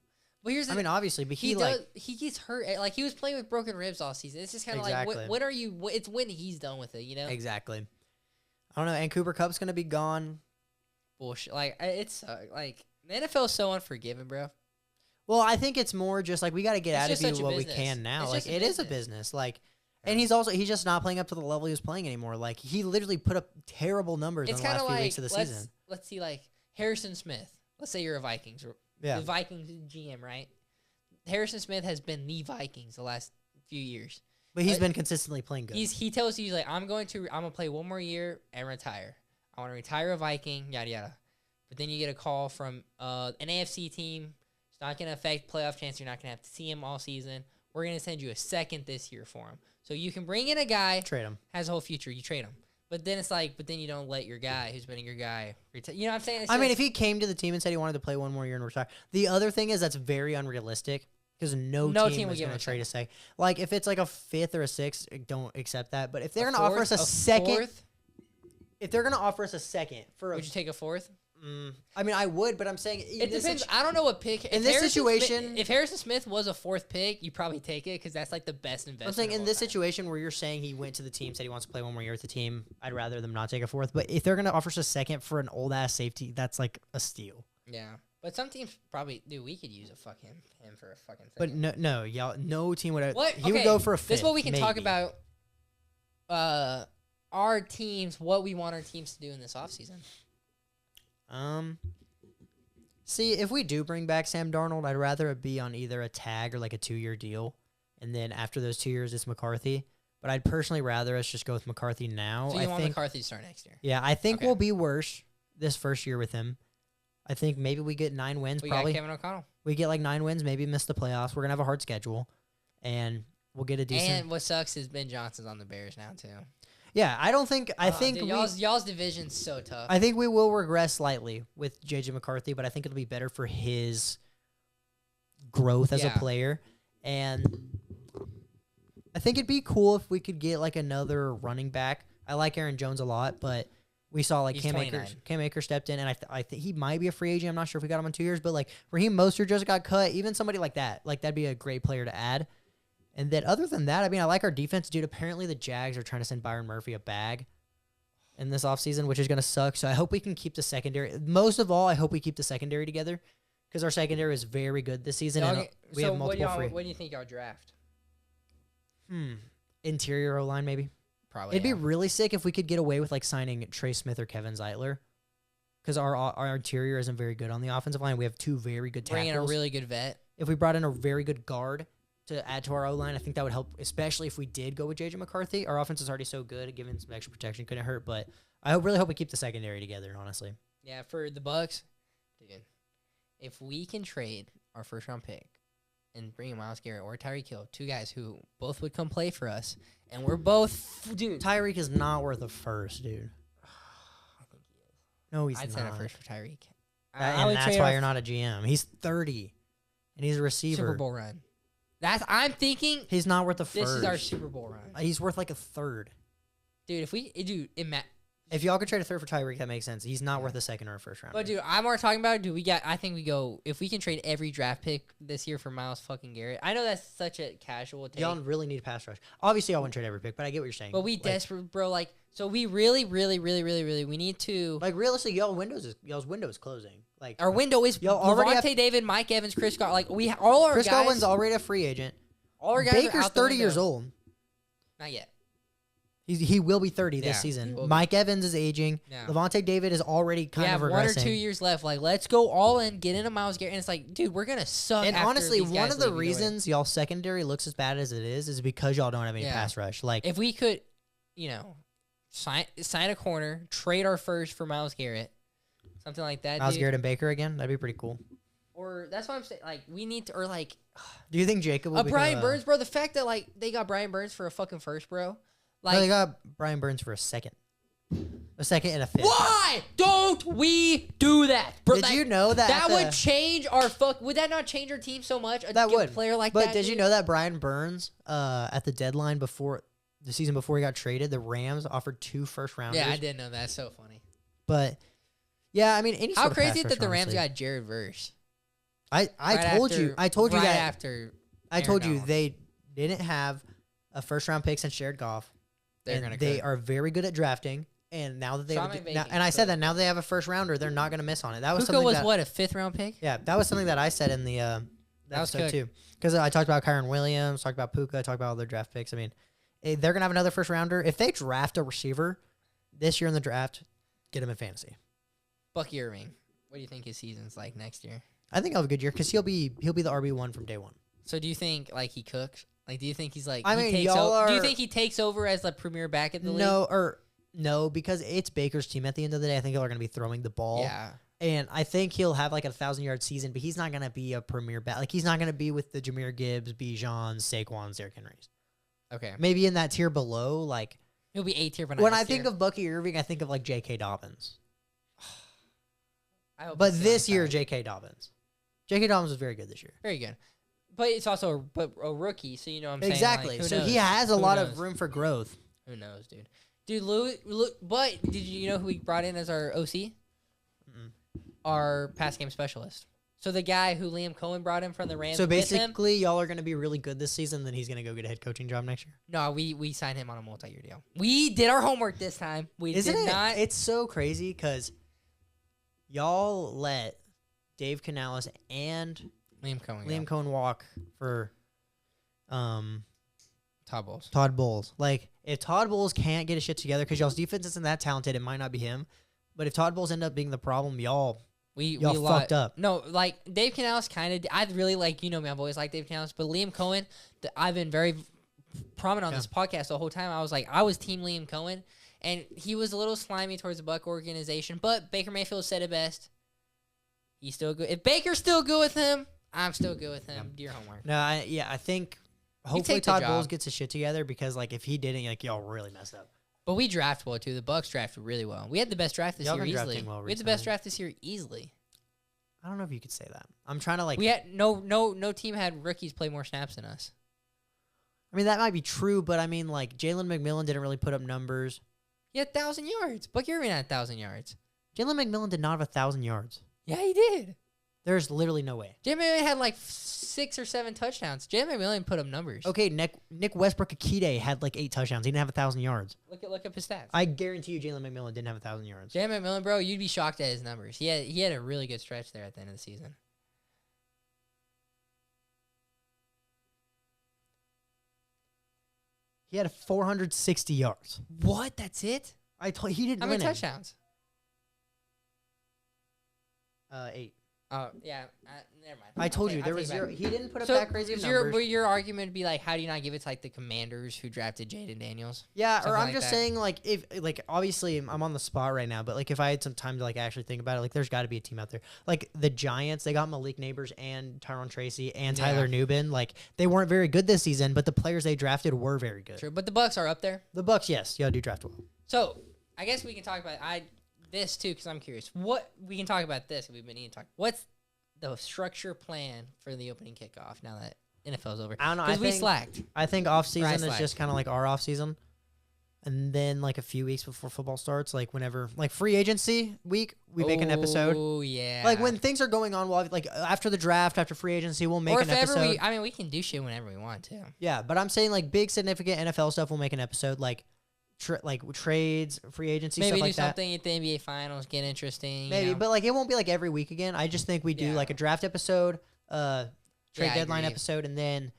But here's the I mean, obviously, but he gets hurt. Like he was playing with broken ribs all season. It's just kind of Exactly. like, when are you? It's when he's done with it, you know? Exactly. I don't know. And Cooper Kupp's going to be gone. Bullshit. Like it's like the NFL is so unforgiving, bro. Well, I think it's more just like we got to get It's out of just you such a what we business. can now. It's Like just a it is a business. business. Like, and he's just not playing up to the level he was playing anymore. Like he literally put up terrible numbers It's in the kind last of few like weeks of the season. let's see, like Harrison Smith. Let's say you're a Vikings, Yeah. the Vikings GM, right? Harrison Smith has been the Vikings the last few years. But he's been consistently playing good. He tells you, he's like, I'm gonna play one more year and retire. I want to retire a Viking, yada yada. But then you get a call from an AFC team. It's not gonna affect playoff chance. You're not gonna have to see him all season. We're gonna send you a second this year for him, so you can bring in a guy Trade him. has a whole future. You trade him, but then it's like, but then you don't let your guy who's been your guy retire. You know what I'm saying? It's I mean, just- if he came to the team and said he wanted to play one more year and retire, the other thing is that's very unrealistic because no team would is give going him to a trade a second. Like if it's like a fifth or a sixth, don't accept that. But if they're a going to offer fourth, us a second, fourth, if they're going to offer us a second for a, would you take a fourth? I mean, I would, but I'm saying It depends. I don't know what pick. in this situation- if Harrison Smith was a fourth pick, you probably take it because that's like the best investment. I'm saying of in all this time. situation where you're saying he went to the team, said he wants to play one more year with the team, I'd rather them not take a fourth. But if they're going to offer us a second for an old ass safety, that's like a steal. Yeah, but some teams probably, dude, we could use a fucking him for a fucking But second. no, y'all, no team would. What? He would Okay, go for a fifth. This is what we can talk maybe. about. Our teams, what we want our teams to do in this offseason. See, if we do bring back Sam Darnold, I'd rather it be on either a tag or like a 2-year deal, and then after those 2 years, it's McCarthy. But I'd personally rather us just go with McCarthy now. So you I want think, McCarthy to start next year? yeah, I think Okay. we'll be worse this first year with him. I think maybe we get 9 wins. We Probably got Kevin O'Connell. we get like 9 wins, maybe miss the playoffs. We're gonna have a hard schedule, and we'll get a decent. And what sucks is Ben Johnson's on the Bears now too. Yeah, I don't think. I think dude, y'all's division's so tough. I think we will regress slightly with JJ McCarthy, but I think it'll be better for his growth as a Yeah. player. And I think it'd be cool if we could get like another running back. I like Aaron Jones a lot, but we saw like He's Cam 29. Akers. Cam Akers stepped in, and I think he might be a free agent. I'm not sure if we got him in 2 years, but like Raheem Mostert just got cut. Even somebody like that, like that'd be a great player to add. And then other than that, I mean, I like our defense, dude. Apparently the Jags are trying to send Byron Murphy a bag in this offseason, which is going to suck. So I hope we can keep the secondary. Most of all, I hope we keep the secondary together because our secondary is very good this season. And we have multiple free. What do you think y'all draft? Interior O-line, maybe. Probably. It'd be really sick if we could get away with like signing Trey Smith or Kevin Zeitler because our interior isn't very good on the offensive line. We have 2 very good tackles. bring in a really good vet. If we brought in a very good guard to add to our O-line, I think that would help, especially if we did go with JJ McCarthy. Our offense is already so good, giving some extra protection couldn't hurt, but I really hope we keep the secondary together, honestly. Yeah, for the Bucks, dude. If we can trade our first round pick and bring in Myles Garrett or Tyreek Hill, 2 guys who both would come play for us, and we're both, dude. Tyreek is not worth a first, dude. I think he is. No, he's I'd not. send a first for Tyreek. And that's why you're not a GM. He's 30, and he's a receiver. Super Bowl run. I'm thinking He's not worth a first. this is our Super Bowl run, He's worth like a third. dude. If y'all could trade a third for Tyreek, that makes sense. He's not worth a second or a first round. But dude, I'm already talking about. Dude, I think we go if we can trade every draft pick this year for Myles fucking Garrett. I know that's such a casual take, Y'all really need a pass rush. Obviously, y'all wouldn't trade every pick, but I get what you're saying. but we desperate, bro. Like, so we really, we need to. like realistically, y'all's window is closing. Like Our window is Y'all already Levante have- David, Mike Evans, Chris Godwin. Like all our Chris guys. Godwin's already a free agent. All our guys are Baker's out the 30 years window. old. Not yet. He will be 30 Yeah, this he season. will be. Mike Evans is aging. Yeah. Levante David is already We kind have of regressing. 1 or 2 years left. Like, let's go all in, get into Myles Garrett, and it's like, dude, we're gonna suck. And after honestly, these one guys of the leave either way. reasons y'all secondary looks as bad as it is because y'all don't have any Yeah. pass rush. Like if we could, sign a corner, trade our first for Myles Garrett, something like that. Myles dude. Garrett and Baker again, that'd be pretty cool. Or that's what I'm saying. Like, we need to, or like Do you think Jacob will a become Brian Burns, bro. The fact that like they got Brian Burns for a fucking first, bro. Like, No, they got Brian Burns for a second and a fifth. why don't we do that, bro? Did Like, you know that that at would the- change our Would that not change our team so much? That Get a would. player like But that. did you dude? know that Brian Burns, at the deadline before the season before he got traded, the Rams offered 2 first rounders. Yeah, I did know that. So funny. But yeah, I mean, any How sort of crazy pass is it rush, that the Rams honestly. got Jared Verse? I told you right that after. I told Aaron you Donald. they didn't have a first round pick since Jared Goff. They are very good at drafting. And now that they So have I'm a, making now, and I said so- that now they have a first rounder, they're not going to miss on it. That was Puka something was that what, a 5th round pick? yeah, that was something that I said in the That was episode cooked. too. Because I talked about Kyron Williams, talked about Puka, talked about all their draft picks. I mean, they're gonna have another first rounder. If they draft a receiver this year in the draft, get him in fantasy. Bucky Irving. What do you think his season's like next year? I think he'll have a good year because he'll be the RB1 from day one. So do you think like he cooks? Like, do you think he's like? I he mean, takes y'all Do you are- think he takes over as the premier back at the league? No, because it's Baker's team. At the end of the day, I think they're gonna be throwing the ball. Yeah. And I think he'll have like a 1,000-yard season, but he's not gonna be a premier back. Like he's not gonna be with the Jahmyr Gibbs, Bijan, Saquon, Derrick Henrys. Okay. Maybe in that tier below, like. He'll be A tier for When I think of Bucky Irving, I think of like J.K. Dobbins. But he's this on year, time. J.K. Dobbins. J.K. Dobbins was very good this year. Very good. But it's also a rookie, so you know what I'm saying? Exactly. Like, who So knows? he has a Who lot knows? of room for growth. Who knows, dude? Dude, but did you know who we brought in as our OC? Our pass game specialist. So the guy who Liam Cohen brought in from the Rams. So with him, basically, y'all are going to be really good this season, then he's going to go get a head coaching job next year. no, we signed him on a multi-year deal. We did our homework this time. We Isn't did it? not. It's so crazy because y'all let Dave Canales and Liam Cohen. Liam Cohen walk for Todd Bowles. Todd Bowles. Like, if Todd Bowles can't get his shit together because y'all's defense isn't that talented, it might not be him. But if Todd Bowles end up being the problem, y'all Y'all fucked up. No, like Dave Canales kind of. I really like, you know me, I've always liked Dave Canales, but Liam Cohen, I've been very prominent on this podcast the whole time. I was team Liam Cohen, and he was a little slimy towards the Buck organization, but Baker Mayfield said it best. He's still good. If Baker's still good with him, I'm still good with him. Do your homework. No, I think hopefully take the Todd job. Bowles gets his shit together because, like, if he didn't, like, y'all really messed up. But we draft well too. The Bucks drafted really well. We had the best draft this Y'all year been easily. drafting well We had the best recently. draft this year easily. I don't know if you could say that. I'm trying to, like, We had no team had rookies play more snaps than us. I mean, that might be true, but I mean, like, Jalen McMillan didn't really put up numbers. He had 1,000 yards. Bucky Irving had 1,000 yards. Jalen McMillan did not have 1,000 yards. Yeah, he did. There's literally no way. Jay McMillan had like 6 or 7 touchdowns. Jay McMillan put up numbers. Okay, Nick Westbrook-Akide had, like, 8 touchdowns. He didn't have 1,000 yards. Look up his stats. I guarantee you Jalen McMillan didn't have 1,000 yards. Jay McMillan, bro, you'd be shocked at his numbers. He had a really good stretch there at the end of the season. He had 460 yards. What? That's it? He didn't How win many it. touchdowns? 8. Oh, yeah. Never mind. I told I'll you take- there I'll was take it zero. back. He didn't put up So that crazy of would numbers. your argument would be like, how do you not give it to like the Commanders who drafted Jaden Daniels? Yeah, Something or I'm like just that. saying, like, if, like, obviously I'm on the spot right now, but, like, if I had some time to, like, actually think about it, like, there's got to be a team out there. Like, the Giants, they got Malik Neighbors and Tyron Tracy and Yeah. Tyler Nubin. Like, they weren't very good this season, but the players they drafted were very good. True, but the Bucks are up there. The Bucks, yes, y'all do draft well. So I guess we can talk about this too because I'm curious. What we can talk about this. We've been needing to talk. What's the structure plan for the opening kickoff now that NFL's over? I don't know. Because we slacked. I think off season is slacked. just kind of like our off season, and then like a few weeks before football starts, like whenever like free agency week, we make an episode. Oh yeah. Like when things are going on, well, like after the draft, after free agency, we'll make or an if ever episode. we can do shit whenever we want to. Yeah, but I'm saying like big significant NFL stuff, we'll make an episode like trades, free agency Maybe stuff do like that. something at the NBA finals, get interesting. Maybe, you know? but like it won't be like every week again. I just think we do Yeah. like a draft episode, trade Yeah, I deadline agree. episode, and then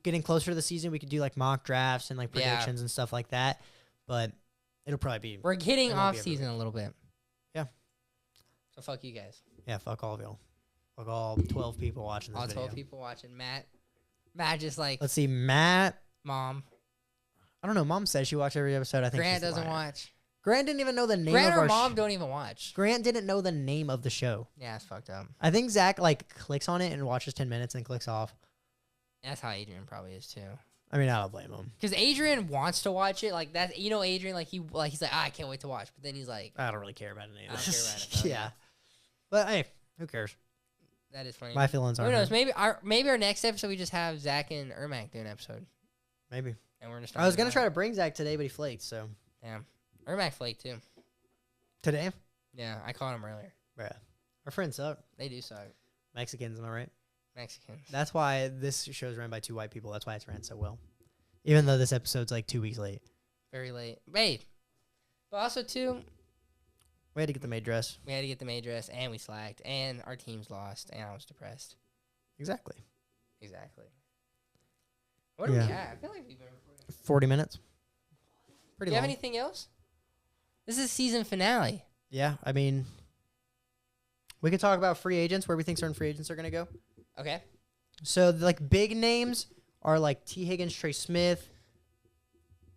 getting closer to the season, we could do like mock drafts and like Yeah. predictions and stuff like that. But it'll probably be We're getting It won't off be every season a little bit. Yeah. So fuck you guys. yeah. Fuck all of y'all. Fuck all 12 people watching this All video. 12 people watching. Matt just like Let's see, Matt. mom. I don't know. Mom says she watched every episode. I think Grant she's doesn't lying. watch. Grant didn't even know the name Grant of or our mom don't even watch. Grant didn't know the name of the show. Yeah, it's fucked up. I think Zach like clicks on it and watches 10 minutes and clicks off. That's how Adrian probably is too. I mean, I don't blame him. Because Adrian wants to watch it, like that. Adrian, like he's like, I can't wait to watch. But then he's like, I don't really care about any of I don't this. care about it, though, yeah. yeah. But hey, who cares? that is funny. My feelings Who aren't knows? hurt. Maybe our next episode we just have Zach and Ermac do an episode, Maybe. and we're gonna start. I was doing gonna that. try to bring Zach today, but he flaked. So Damn, Ermac flake too. today, Yeah, I caught him earlier. bruh, our friends suck. They do suck. Mexicans, am I right? Mexicans. That's why this show is ran by 2 white people. That's why it's ran so well. Even though this episode's like 2 weeks late, Very late. Wait. But also too, we had to get the maid dress. we had to get the maid dress, and we slacked, and our teams lost, and I was depressed. Exactly. What do we Yeah. have? I feel like we've been recording. 40 minutes. Do Pretty you have long. anything else? This is season finale. Yeah, I mean, we could talk about free agents, where we think certain free agents are going to go. Okay. So, like, big names are like T. Higgins, Trey Smith.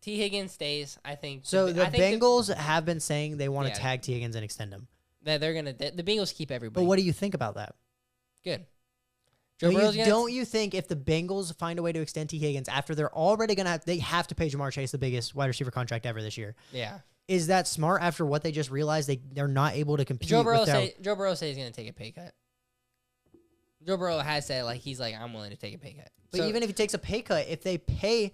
T. Higgins stays, I think. So, the I think Bengals have been saying they want to Yeah. tag T. Higgins and extend him. that they're gonna. The Bengals keep everybody. But what do you think about that? Good. Joe Burrow's gonna. Don't you think if the Bengals find a way to extend T. Higgins after they're already going to they have to pay Jamar Chase the biggest wide receiver contract ever this year? Yeah. Is that smart after what they just realized they're not able to compete Joe Burrow without... Joe Burrow says he's gonna take a pay cut. Joe Burrow has said he's like I'm willing to take a pay cut. But So- even if he takes a pay cut, if they pay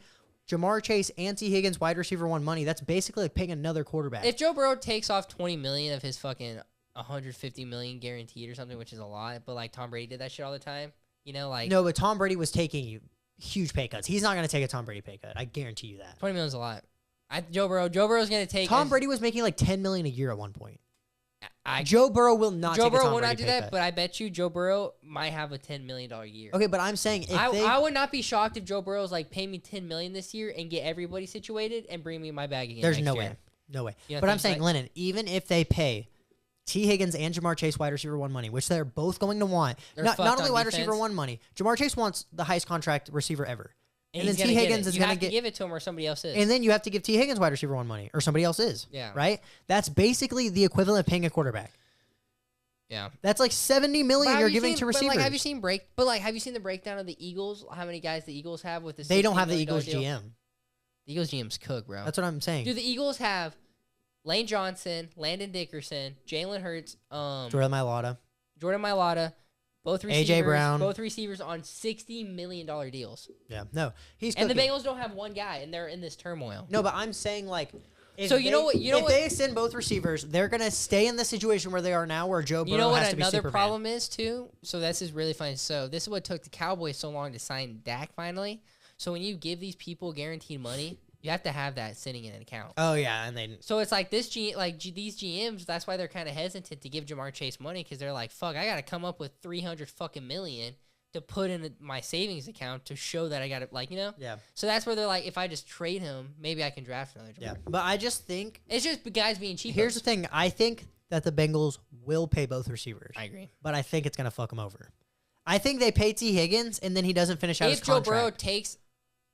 Jamar Chase and T. Higgins wide receiver one money, that's basically like paying another quarterback. if Joe Burrow takes off $20 million of his fucking $150 million guaranteed or something, which is a lot, but like Tom Brady did that shit all the time, like No, but Tom Brady was taking huge pay cuts. He's not going to take a Tom Brady pay cut. I guarantee you that. $20 million is a lot. Joe Burrow's gonna take Tom Brady was making like $10 million a year at one point. I Joe Burrow will not Joe take a Burrow Tom will Brady not do pay that, cut. but I bet you Joe Burrow might have a $10 million year. Okay, but I'm saying if I would not be shocked if Joe Burrow's like pay me $10 million this year and get everybody situated and bring me my bag again. there's next no year. way. No way. You don't But I'm think saying, so? Lennon, even if they pay T. Higgins and Jamar Chase wide receiver one money, which they're both going to want, They're not fucked only on wide defense. receiver one money, Jamar Chase wants the highest contract receiver ever. And he's then gonna T. get Higgins it. is You going have to to get... give it to him or somebody else is. And then you have to give T. Higgins wide receiver one money, or somebody else is. Yeah. Right? That's basically the equivalent of paying a quarterback. yeah. That's like $70 million you're giving to receivers. But have you seen have you seen the breakdown of the Eagles? How many guys the Eagles have with the They don't have the $16 million Eagles deal? GM. The Eagles GM's cook, bro. That's what I'm saying. Dude, the Eagles have Lane Johnson, Landon Dickerson, Jalen Hurts, Jordan Mailata. Jordan Mailata, both receivers, Brown. both receivers on $60 million deals. Yeah. No. He's And the cooking. Bengals don't have one guy, and they're in this turmoil. No, but I'm saying like... If So you know what- if they extend both receivers, they're going to stay in the situation where they are now where Joe Burrow You know what has to be another Superman. problem is, too? So this is really funny. So this is what took the Cowboys so long to sign Dak finally. So when you give these people guaranteed money, you have to have that sitting in an account. Oh, yeah. And they... So it's like these GMs, that's why they're kind of hesitant to give Jamar Chase money because they're like, fuck, I got to come up with $300 fucking million to put in my savings account to show that I got it, Yeah. So that's where they're like, if I just trade him, maybe I can draft another Jamar. Yeah. But I just think... It's just guys being cheap. Here's the thing. I think that the Bengals will pay both receivers. I agree. But I think it's going to fuck them over. I think they pay T. Higgins, and then he doesn't finish out his If Joe contract. Burrow takes...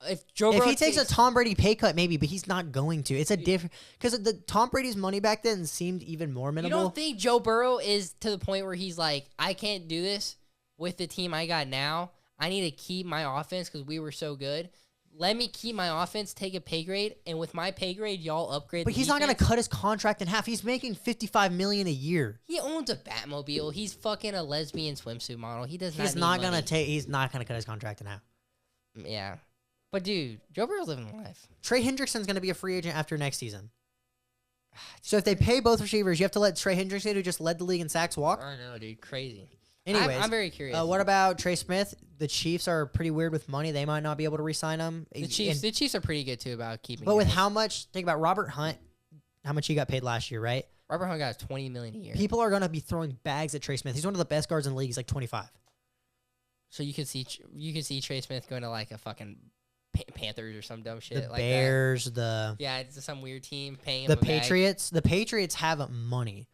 If he takes a Tom Brady pay cut, maybe, but he's not going to. It's a different... Because the Tom Brady's money back then seemed even more You minimal. don't think Joe Burrow is to the point where he's like, I can't do this with the team I got now. I need to keep my offense because we were so good. Let me keep my offense, take a pay grade, and with my pay grade, y'all upgrade. But he's not going to cut his contract in half. He's making $55 million a year. He owns a Batmobile. He's fucking a lesbian swimsuit model. He does not. He's need not money. He's not gonna cut his contract in half. Yeah, but dude, Joe Burrow's living life. Trey Hendrickson's gonna be a free agent after next season. So if they pay both receivers, you have to let Trey Hendrickson, who just led the league in sacks, walk. I know, dude, crazy. Anyways, I'm very curious. what about Trey Smith? The Chiefs are pretty weird with money. They might not be able to re-sign him. the Chiefs are pretty good too about keeping. But with guys. how much? Think about Robert Hunt. How much he got paid last year, right? Robert Hunt got $20 million a year. People are gonna be throwing bags at Trey Smith. He's one of the best guards in the league. He's like 25. So you can see Trey Smith going to like a fucking Panthers or some dumb shit The like Bears, that. Yeah, it's some weird team paying him the a bag. Patriots. The Patriots have money,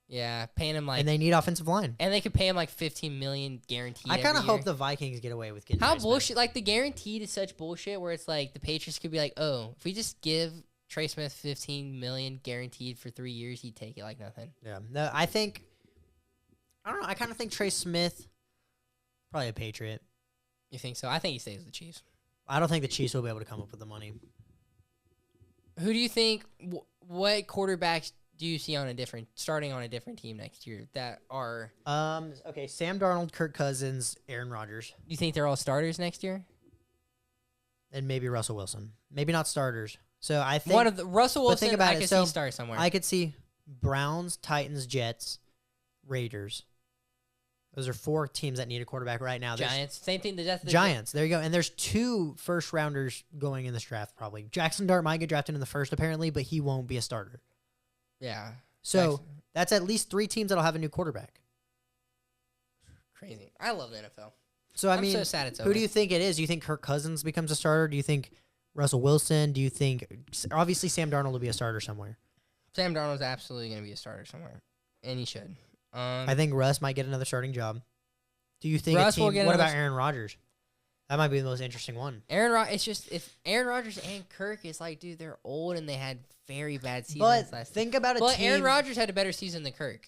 Yeah, paying him like and they need offensive line. and they could pay him like $15 million guaranteed. I kind of every year. hope the Vikings get away with getting How Trey Smith. bullshit! Like the guaranteed is such bullshit. Where it's like the Patriots could be like, oh, if we just give Trey Smith $15 million guaranteed for 3 years, he'd take it like nothing. Yeah, no, I don't know. I kind of think Trey Smith, probably a Patriot. You think so? I think he stays with the Chiefs. I don't think the Chiefs will be able to come up with the money. Who do you think? What quarterbacks do you see starting on a different team next year that are? Okay, Sam Darnold, Kirk Cousins, Aaron Rodgers, Do you think they're all starters next year? and maybe Russell Wilson. Maybe not starters. So I think One of the Russell but Wilson. think about I it, could so see start somewhere. I could see Browns, Titans, Jets, Raiders. Those are 4 teams that need a quarterback right now. There's Giants, same thing. The Giants. There you go. And there's 2 first rounders going in this draft probably. Jackson Dart might get drafted in the first apparently, but he won't be a starter. Yeah. So Jackson. that's at least 3 teams that'll have a new quarterback. Crazy. I love the NFL. So, I I'm mean, so sad it's who over. do you think it is? Do you think Kirk Cousins becomes a starter? Do you think Russell Wilson? Do you think obviously Sam Darnold will be a starter somewhere? Sam Darnold's absolutely going to be a starter somewhere, and he should. I think Russ might get another starting job. Do you think Russ will get what about another Aaron Rodgers? That might be the most interesting one. It's just if Aaron Rodgers and Kirk is like, dude, they're old and they had very bad seasons But last think about a But team. Aaron Rodgers had a better season than Kirk.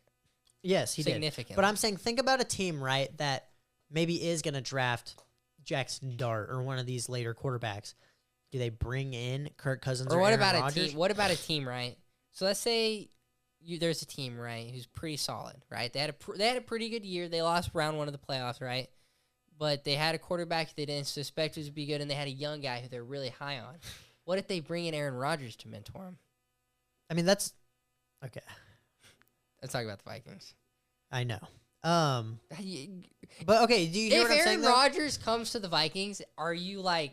Yes, he did. Significantly. But I'm saying think about a team, right, that maybe is going to draft Jackson Dart or one of these later quarterbacks. Do they bring in Kirk Cousins or what Aaron about Rodgers? a team? What about a team, right? So let's say there's a team, right, who's pretty solid, right? They had a pretty good year. They lost round 1 of the playoffs, right? But they had a quarterback they didn't suspect was to be good, and they had a young guy who they're really high on. What if they bring in Aaron Rodgers to mentor him? I mean, that's okay. Let's talk about the Vikings. I know. If But okay, do you hear what I'm saying? Aaron Though? Rodgers comes to the Vikings, are you like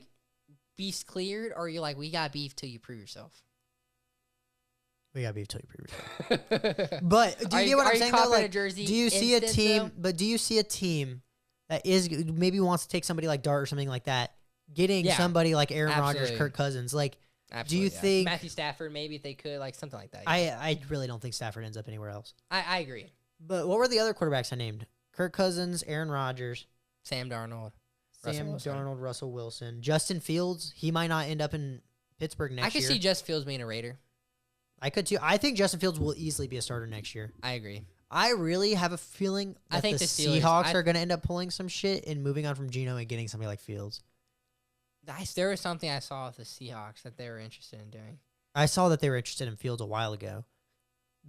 beef's cleared, or are you like we got beef till you prove yourself? We got beef till you prove yourself. But do you get what I'm saying? Though? Copping a Like, jersey do you see a instant, team? though? But do you see a team that is maybe wants to take somebody like Dart or something like that, getting Yeah. somebody like Aaron Rodgers, Absolutely. Kirk Cousins? Like, Absolutely, do you think Matthew Stafford maybe if they could, like something like that? yeah. I really don't think Stafford ends up anywhere else. I agree. But what were the other quarterbacks I named? Kirk Cousins, Aaron Rodgers, Sam Darnold, Russell Sam Wilson. Darnold, Russell Wilson, Justin Fields. He might not end up in Pittsburgh next I could year. see Justin Fields being a Raider. I could too. I think Justin Fields will easily be a starter next year. I agree. I really have a feeling that I think the the Steelers- Seahawks are going to end up pulling some shit and moving on from Geno and getting somebody like Fields. There was something I saw with the Seahawks that they were interested in doing. I saw that they were interested in Fields a while ago,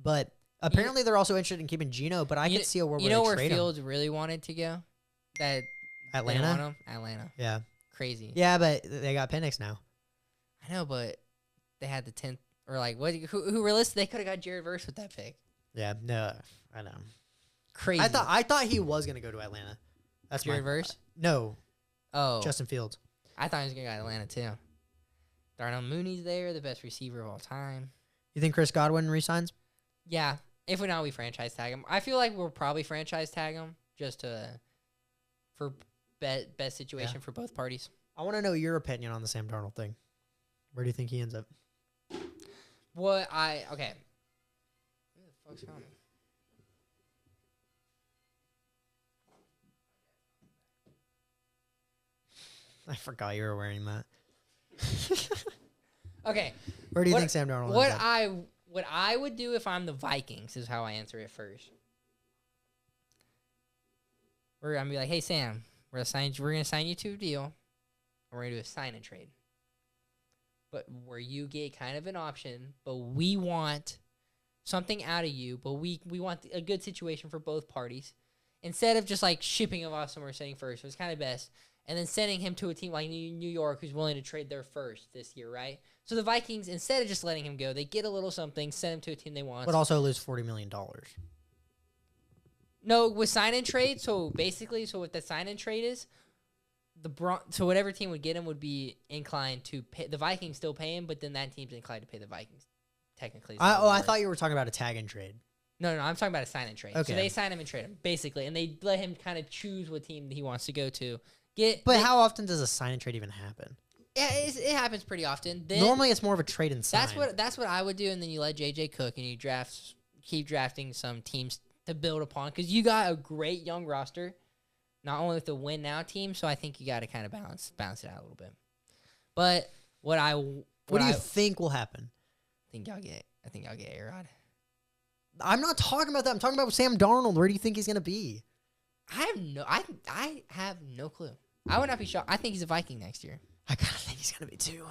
but apparently they're also interested in keeping Geno. But I You- could see a world You where know they where trade him. Fields really wanted to go? That they want Atlanta. him? Atlanta. Yeah, Crazy. yeah, but they got Penix now. I know, but they had the 10th or like what? Who realistically they could have got Jared Verse with that pick. Yeah, no, I know. Crazy. I thought he was going to go to Atlanta. That's Jared my Verse. No, Oh, Justin Fields. I thought he was gonna go to Atlanta too. Darnell Mooney's there, the best receiver of all time. You think Chris Godwin resigns? Yeah, if we not, we franchise tag him. I feel like we'll probably franchise tag him just for best situation for both parties. I want to know your opinion on the Sam Darnold thing. Where do you think he ends up? Okay. Who the fuck's calling me? I forgot you were wearing that. Okay. Where do you What- think Sam Darnold What ends up? what I would do if I'm the Vikings is how I answer it first. We're gonna be like, hey Sam, we're gonna sign you to a deal, and we're gonna do a sign and trade. But where you get kind of an option, but we want something out of you, but we want a good situation for both parties. Instead of just like shipping him off somewhere saying first, so it's kind of best. And then sending him to a team like New York who's willing to trade their first this year, right? So the Vikings, instead of just letting him go, they get a little something, send him to a team they want. But also lose $40 million. No, with sign and trade. So basically, what the sign and trade is, so whatever team would get him would be inclined to pay. The Vikings still pay him, but then that team's inclined to pay the Vikings. Technically, is how it I works. thought you were talking about a tag and trade. No, I'm talking about a sign and trade. Okay. So they sign him and trade him, basically, and they let him kind of choose what team he wants to go to. But how often does a sign and trade even happen? Yeah, it happens pretty often. Then, Normally, it's more of a trade and sign. That's what I would do, and then you let JJ cook and you keep drafting some teams to build upon because you got a great young roster, not only with the win now team. So I think you got to kind of balance it out a little bit. But what do you think will happen? I think y'all get A-Rod. I'm not talking about that. I'm talking about Sam Darnold. Where do you think he's going to be? I have no clue. I would not be shocked. I think he's a Viking next year. I kind of think he's going to be too.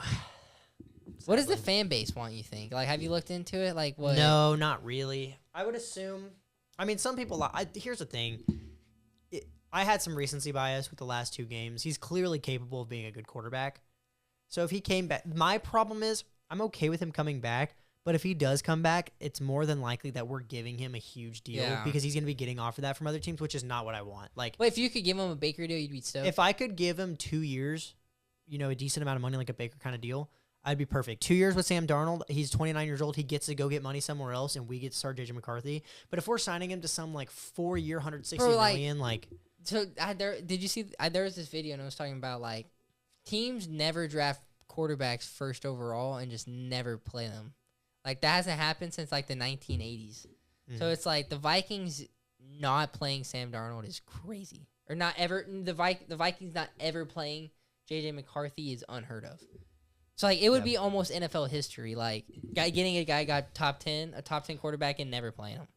What does the fan base want, you think? Like, have you looked into it? Like, what? No, not really. I would assume. I mean, some people. Here's the thing. I had some recency bias with the last 2 games. He's clearly capable of being a good quarterback. So if he came back, my problem is I'm okay with him coming back. But if he does come back, it's more than likely that we're giving him a huge deal because he's going to be getting offered that from other teams, which is not what I want. Like, Wait, if you could give him a Baker deal, you'd be stoked. if I could give him 2 years, a decent amount of money, like a Baker kind of deal, I'd be perfect. 2 years with Sam Darnold, he's 29 years old. He gets to go get money somewhere else, and we get to start JJ McCarthy. But if we're signing him to some like 4-year, $160 million, like So did you see? There was this video and it was talking about like teams never draft quarterbacks first overall and just never play them. Like that hasn't happened since like the 1980s. So it's like the Vikings not playing Sam Darnold is crazy, or not ever. The Vikings not ever playing JJ McCarthy is unheard of. So like it would be almost NFL history, like getting a guy got a top 10 quarterback and never playing him.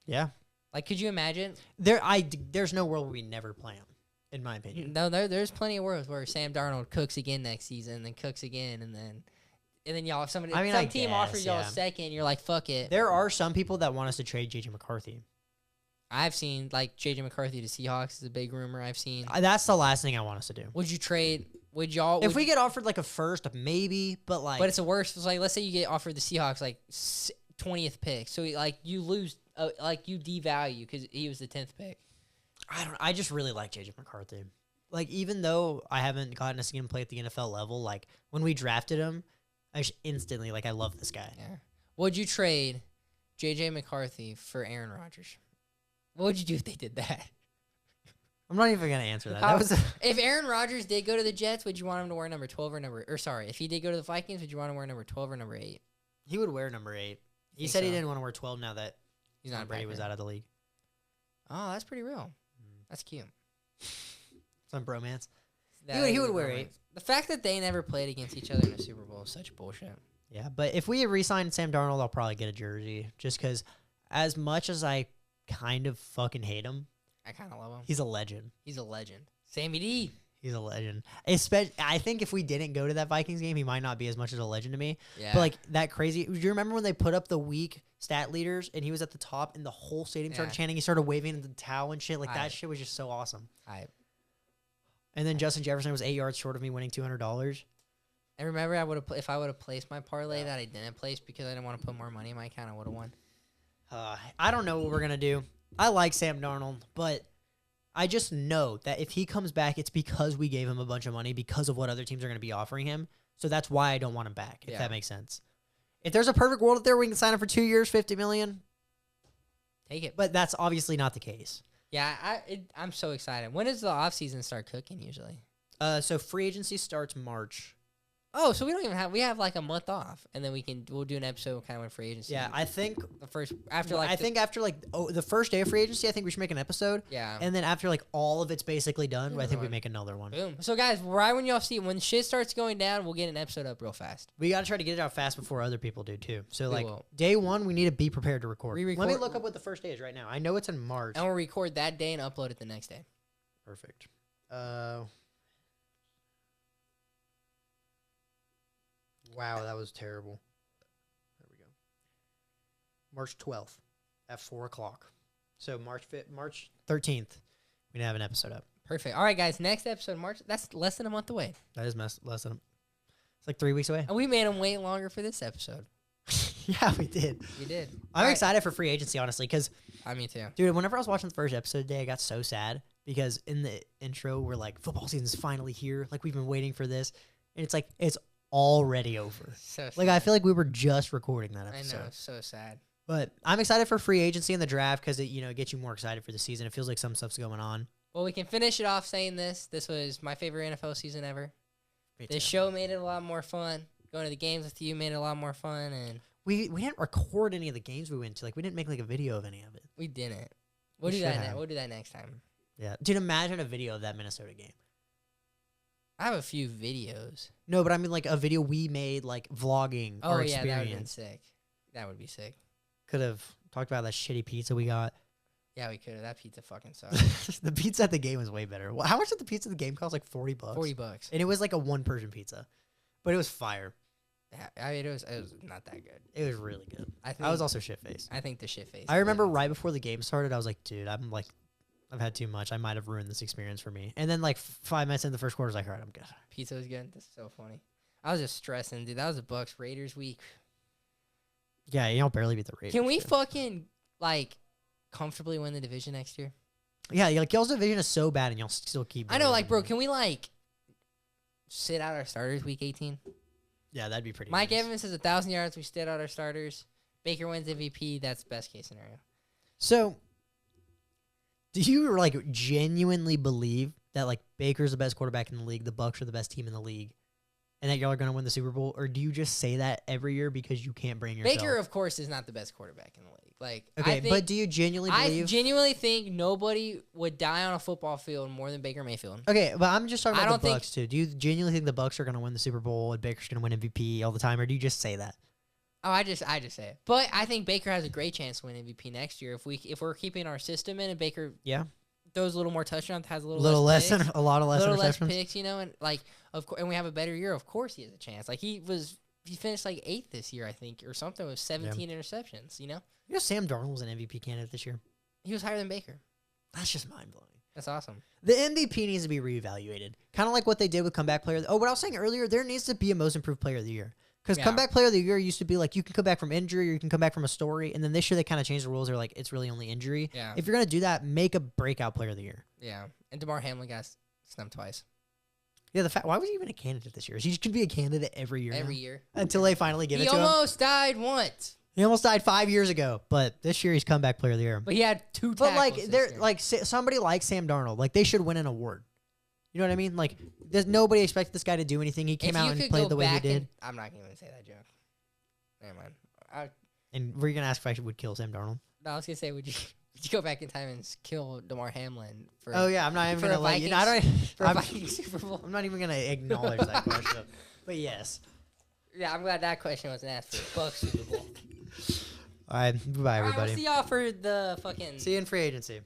Yeah. Like, could you imagine? There's no world where we never play him, in my opinion. No, there's plenty of worlds where Sam Darnold cooks again next season, and then cooks again, and then y'all some team offers y'all a second, you're like, fuck it. There are some people that want us to trade JJ McCarthy. I've seen like JJ McCarthy to Seahawks is a big rumor. I've seen. That's the last thing I want us to do. Would you trade? Would y'all? If we get offered like a first, maybe, but like. But it's the worst. It's like let's say you get offered the Seahawks like 20th pick, so like you lose, like you devalue because he was the 10th pick. I just really like JJ McCarthy. Like even though I haven't gotten to see him play at the NFL level, like when we drafted him, I just instantly like I love this guy. Yeah. Would you trade JJ McCarthy for Aaron Rodgers? What would you do if they did that? I'm not even gonna answer that. If Aaron Rodgers did go to the Jets, would you want him to wear number 12 if he did go to the Vikings, would you want him to wear number 12 or number 8? He would wear number 8. He said he didn't want to wear 12 now that he's not Brady was out of the league. Oh, that's pretty real. That's cute. Some bromance. He would wear 8. The fact that they never played against each other in a Super Bowl is such bullshit. Yeah, but if we re-signed Sam Darnold, I'll probably get a jersey just because as much as I kind of fucking hate him, I kind of love him. He's a legend. He's a legend. Sammy D. He's a legend. I think if we didn't go to that Vikings game, he might not be as much as a legend to me. Yeah. But like that crazy. Do you remember when they put up the week stat leaders and he was at the top and the whole stadium started chanting? He started waving the towel and shit. Like that shit was just so awesome. And then Justin Jefferson was 8 yards short of me winning $200. And remember, if I would have placed my parlay that I didn't place because I didn't want to put more money in my account, I would have won. I don't know what we're gonna do. I like Sam Darnold, but I just know that if he comes back, it's because we gave him a bunch of money because of what other teams are going to be offering him. So that's why I don't want him back, if that makes sense. If there's a perfect world out there where we can sign him for 2 years, $50 million, take it. But that's obviously not the case. Yeah, I'm so excited. When does the offseason start cooking usually? So free agency starts March. Oh, so we have like a month off, and then we'll do an episode kind of when free agency. Yeah, I think the first after the first day of free agency, I think we should make an episode. Yeah, and then after like all of it's basically done, I think we make another one. Boom. So guys, right when shit starts going down, we'll get an episode up real fast. We gotta try to get it out fast before other people do too. So like day one, we need to be prepared to record. Let me look up what the first day is right now. I know it's in March, and we'll record that day and upload it the next day. Perfect. Wow, that was terrible. There we go. March 12th at 4 o'clock. So March 13th, we have an episode up. Perfect. All right, guys. Next episode, March. That's less than a month away. That is less than. It's like 3 weeks away. And we made them wait longer for this episode. Yeah, we did. We did. I'm excited for free agency, honestly, because. Me too. Dude, whenever I was watching the first episode today, I got so sad because in the intro, we're like, football season's finally here. Like, we've been waiting for this. And it's like, it's already over. So sad. Like I feel like we were just recording that episode. I know, so sad. But I'm excited for free agency and the draft because it gets you more excited for the season. It feels like some stuff's going on. Well, we can finish it off saying this. This was my favorite NFL season ever. This show made it a lot more fun. Going to the games with you made it a lot more fun, and we didn't record any of the games we went to. Like we didn't make like a video of any of it. We didn't. We'll do that. We'll do that next time. Yeah, dude, imagine a video of that Minnesota game. I have a few videos. No, but I mean like a video we made, like vlogging. Oh yeah, that would have been sick. That would be sick. Could have talked about that shitty pizza we got. Yeah, we could have. That pizza fucking sucked. The pizza at the game was way better. How much did the pizza at the game cost? Like $40. $40. And it was like a 1-person pizza, but it was fire. Yeah, I mean, it was not that good. It was really good. I was also shit faced. I think the shit faced. I remember right before the game started, I was like, dude, I've had too much. I might have ruined this experience for me. And then like 5 minutes in the first quarter, I was like, all right, I'm good. Pizza was good. That's so funny. I was just stressing, dude. That was a Bucks Raiders week. Yeah, y'all barely beat the Raiders. Can we fucking like comfortably win the division next year? Yeah, like y'all's division is so bad, and y'all still keep. I know, like, bro. Can we like sit out our starters week 18? Yeah, that'd be pretty. Mike nice. Evans has 1,000 yards. We sit out our starters. Baker wins MVP. That's best case scenario. So, Do you like genuinely believe that like Baker's the best quarterback in the league, the Bucs are the best team in the league, and that y'all are going to win the Super Bowl? Or do you just say that every year because you can't bring yourself? Baker, of course, is not the best quarterback in the league. Like, Okay, but do you genuinely believe? I genuinely think nobody would die on a football field more than Baker Mayfield. Okay, but I'm just talking I about the don't Bucs too. Do you genuinely think the Bucs are going to win the Super Bowl and Baker's going to win MVP all the time, or do you just say that? Oh, I just say it. But I think Baker has a great chance to win MVP next year if we're keeping our system in and Baker throws a little more touchdowns, has a a lot of less less interceptions. picks, and like and we have a better year. Of course, he has a chance. Like he finished like 8th this year, I think, or something with 17 interceptions. You know, Sam Darnold was an MVP candidate this year. He was higher than Baker. That's just mind blowing. That's awesome. The MVP needs to be reevaluated, kind of like what they did with comeback player. Oh, what I was saying earlier, there needs to be a most improved player of the year. Because comeback player of the year used to be like you can come back from injury or you can come back from a story, and then this year they kind of changed the rules. They're like it's really only injury. Yeah. If you're gonna do that, make a breakout player of the year. Yeah, and DeMar Hamlin got snubbed twice. Yeah, why was he even a candidate this year? He could be a candidate every year. Every year until they finally give it He to him. almost died once. He almost died 5 years ago, but this year he's comeback player of the year. But he had 2 tackles. But like this they're year. like somebody like Sam Darnold, like they should win an award. You know what I mean? Like there's nobody expected this guy to do anything. He came out and played the way he did. I'm not going to say that joke. Never mind. And we're gonna ask if I would kill Sam Darnold. No, I was gonna say, would you go back in time and kill DeMar Hamlin for? Oh yeah, I'm not even for gonna a let you. Vikings- No, for a Vikings Super Bowl. I'm not even gonna acknowledge that question. But yes. Yeah, I'm glad that question wasn't asked for Bucs Super Bowl. All right, goodbye All right, everybody. we'll see y'all for the fucking. See you in free agency.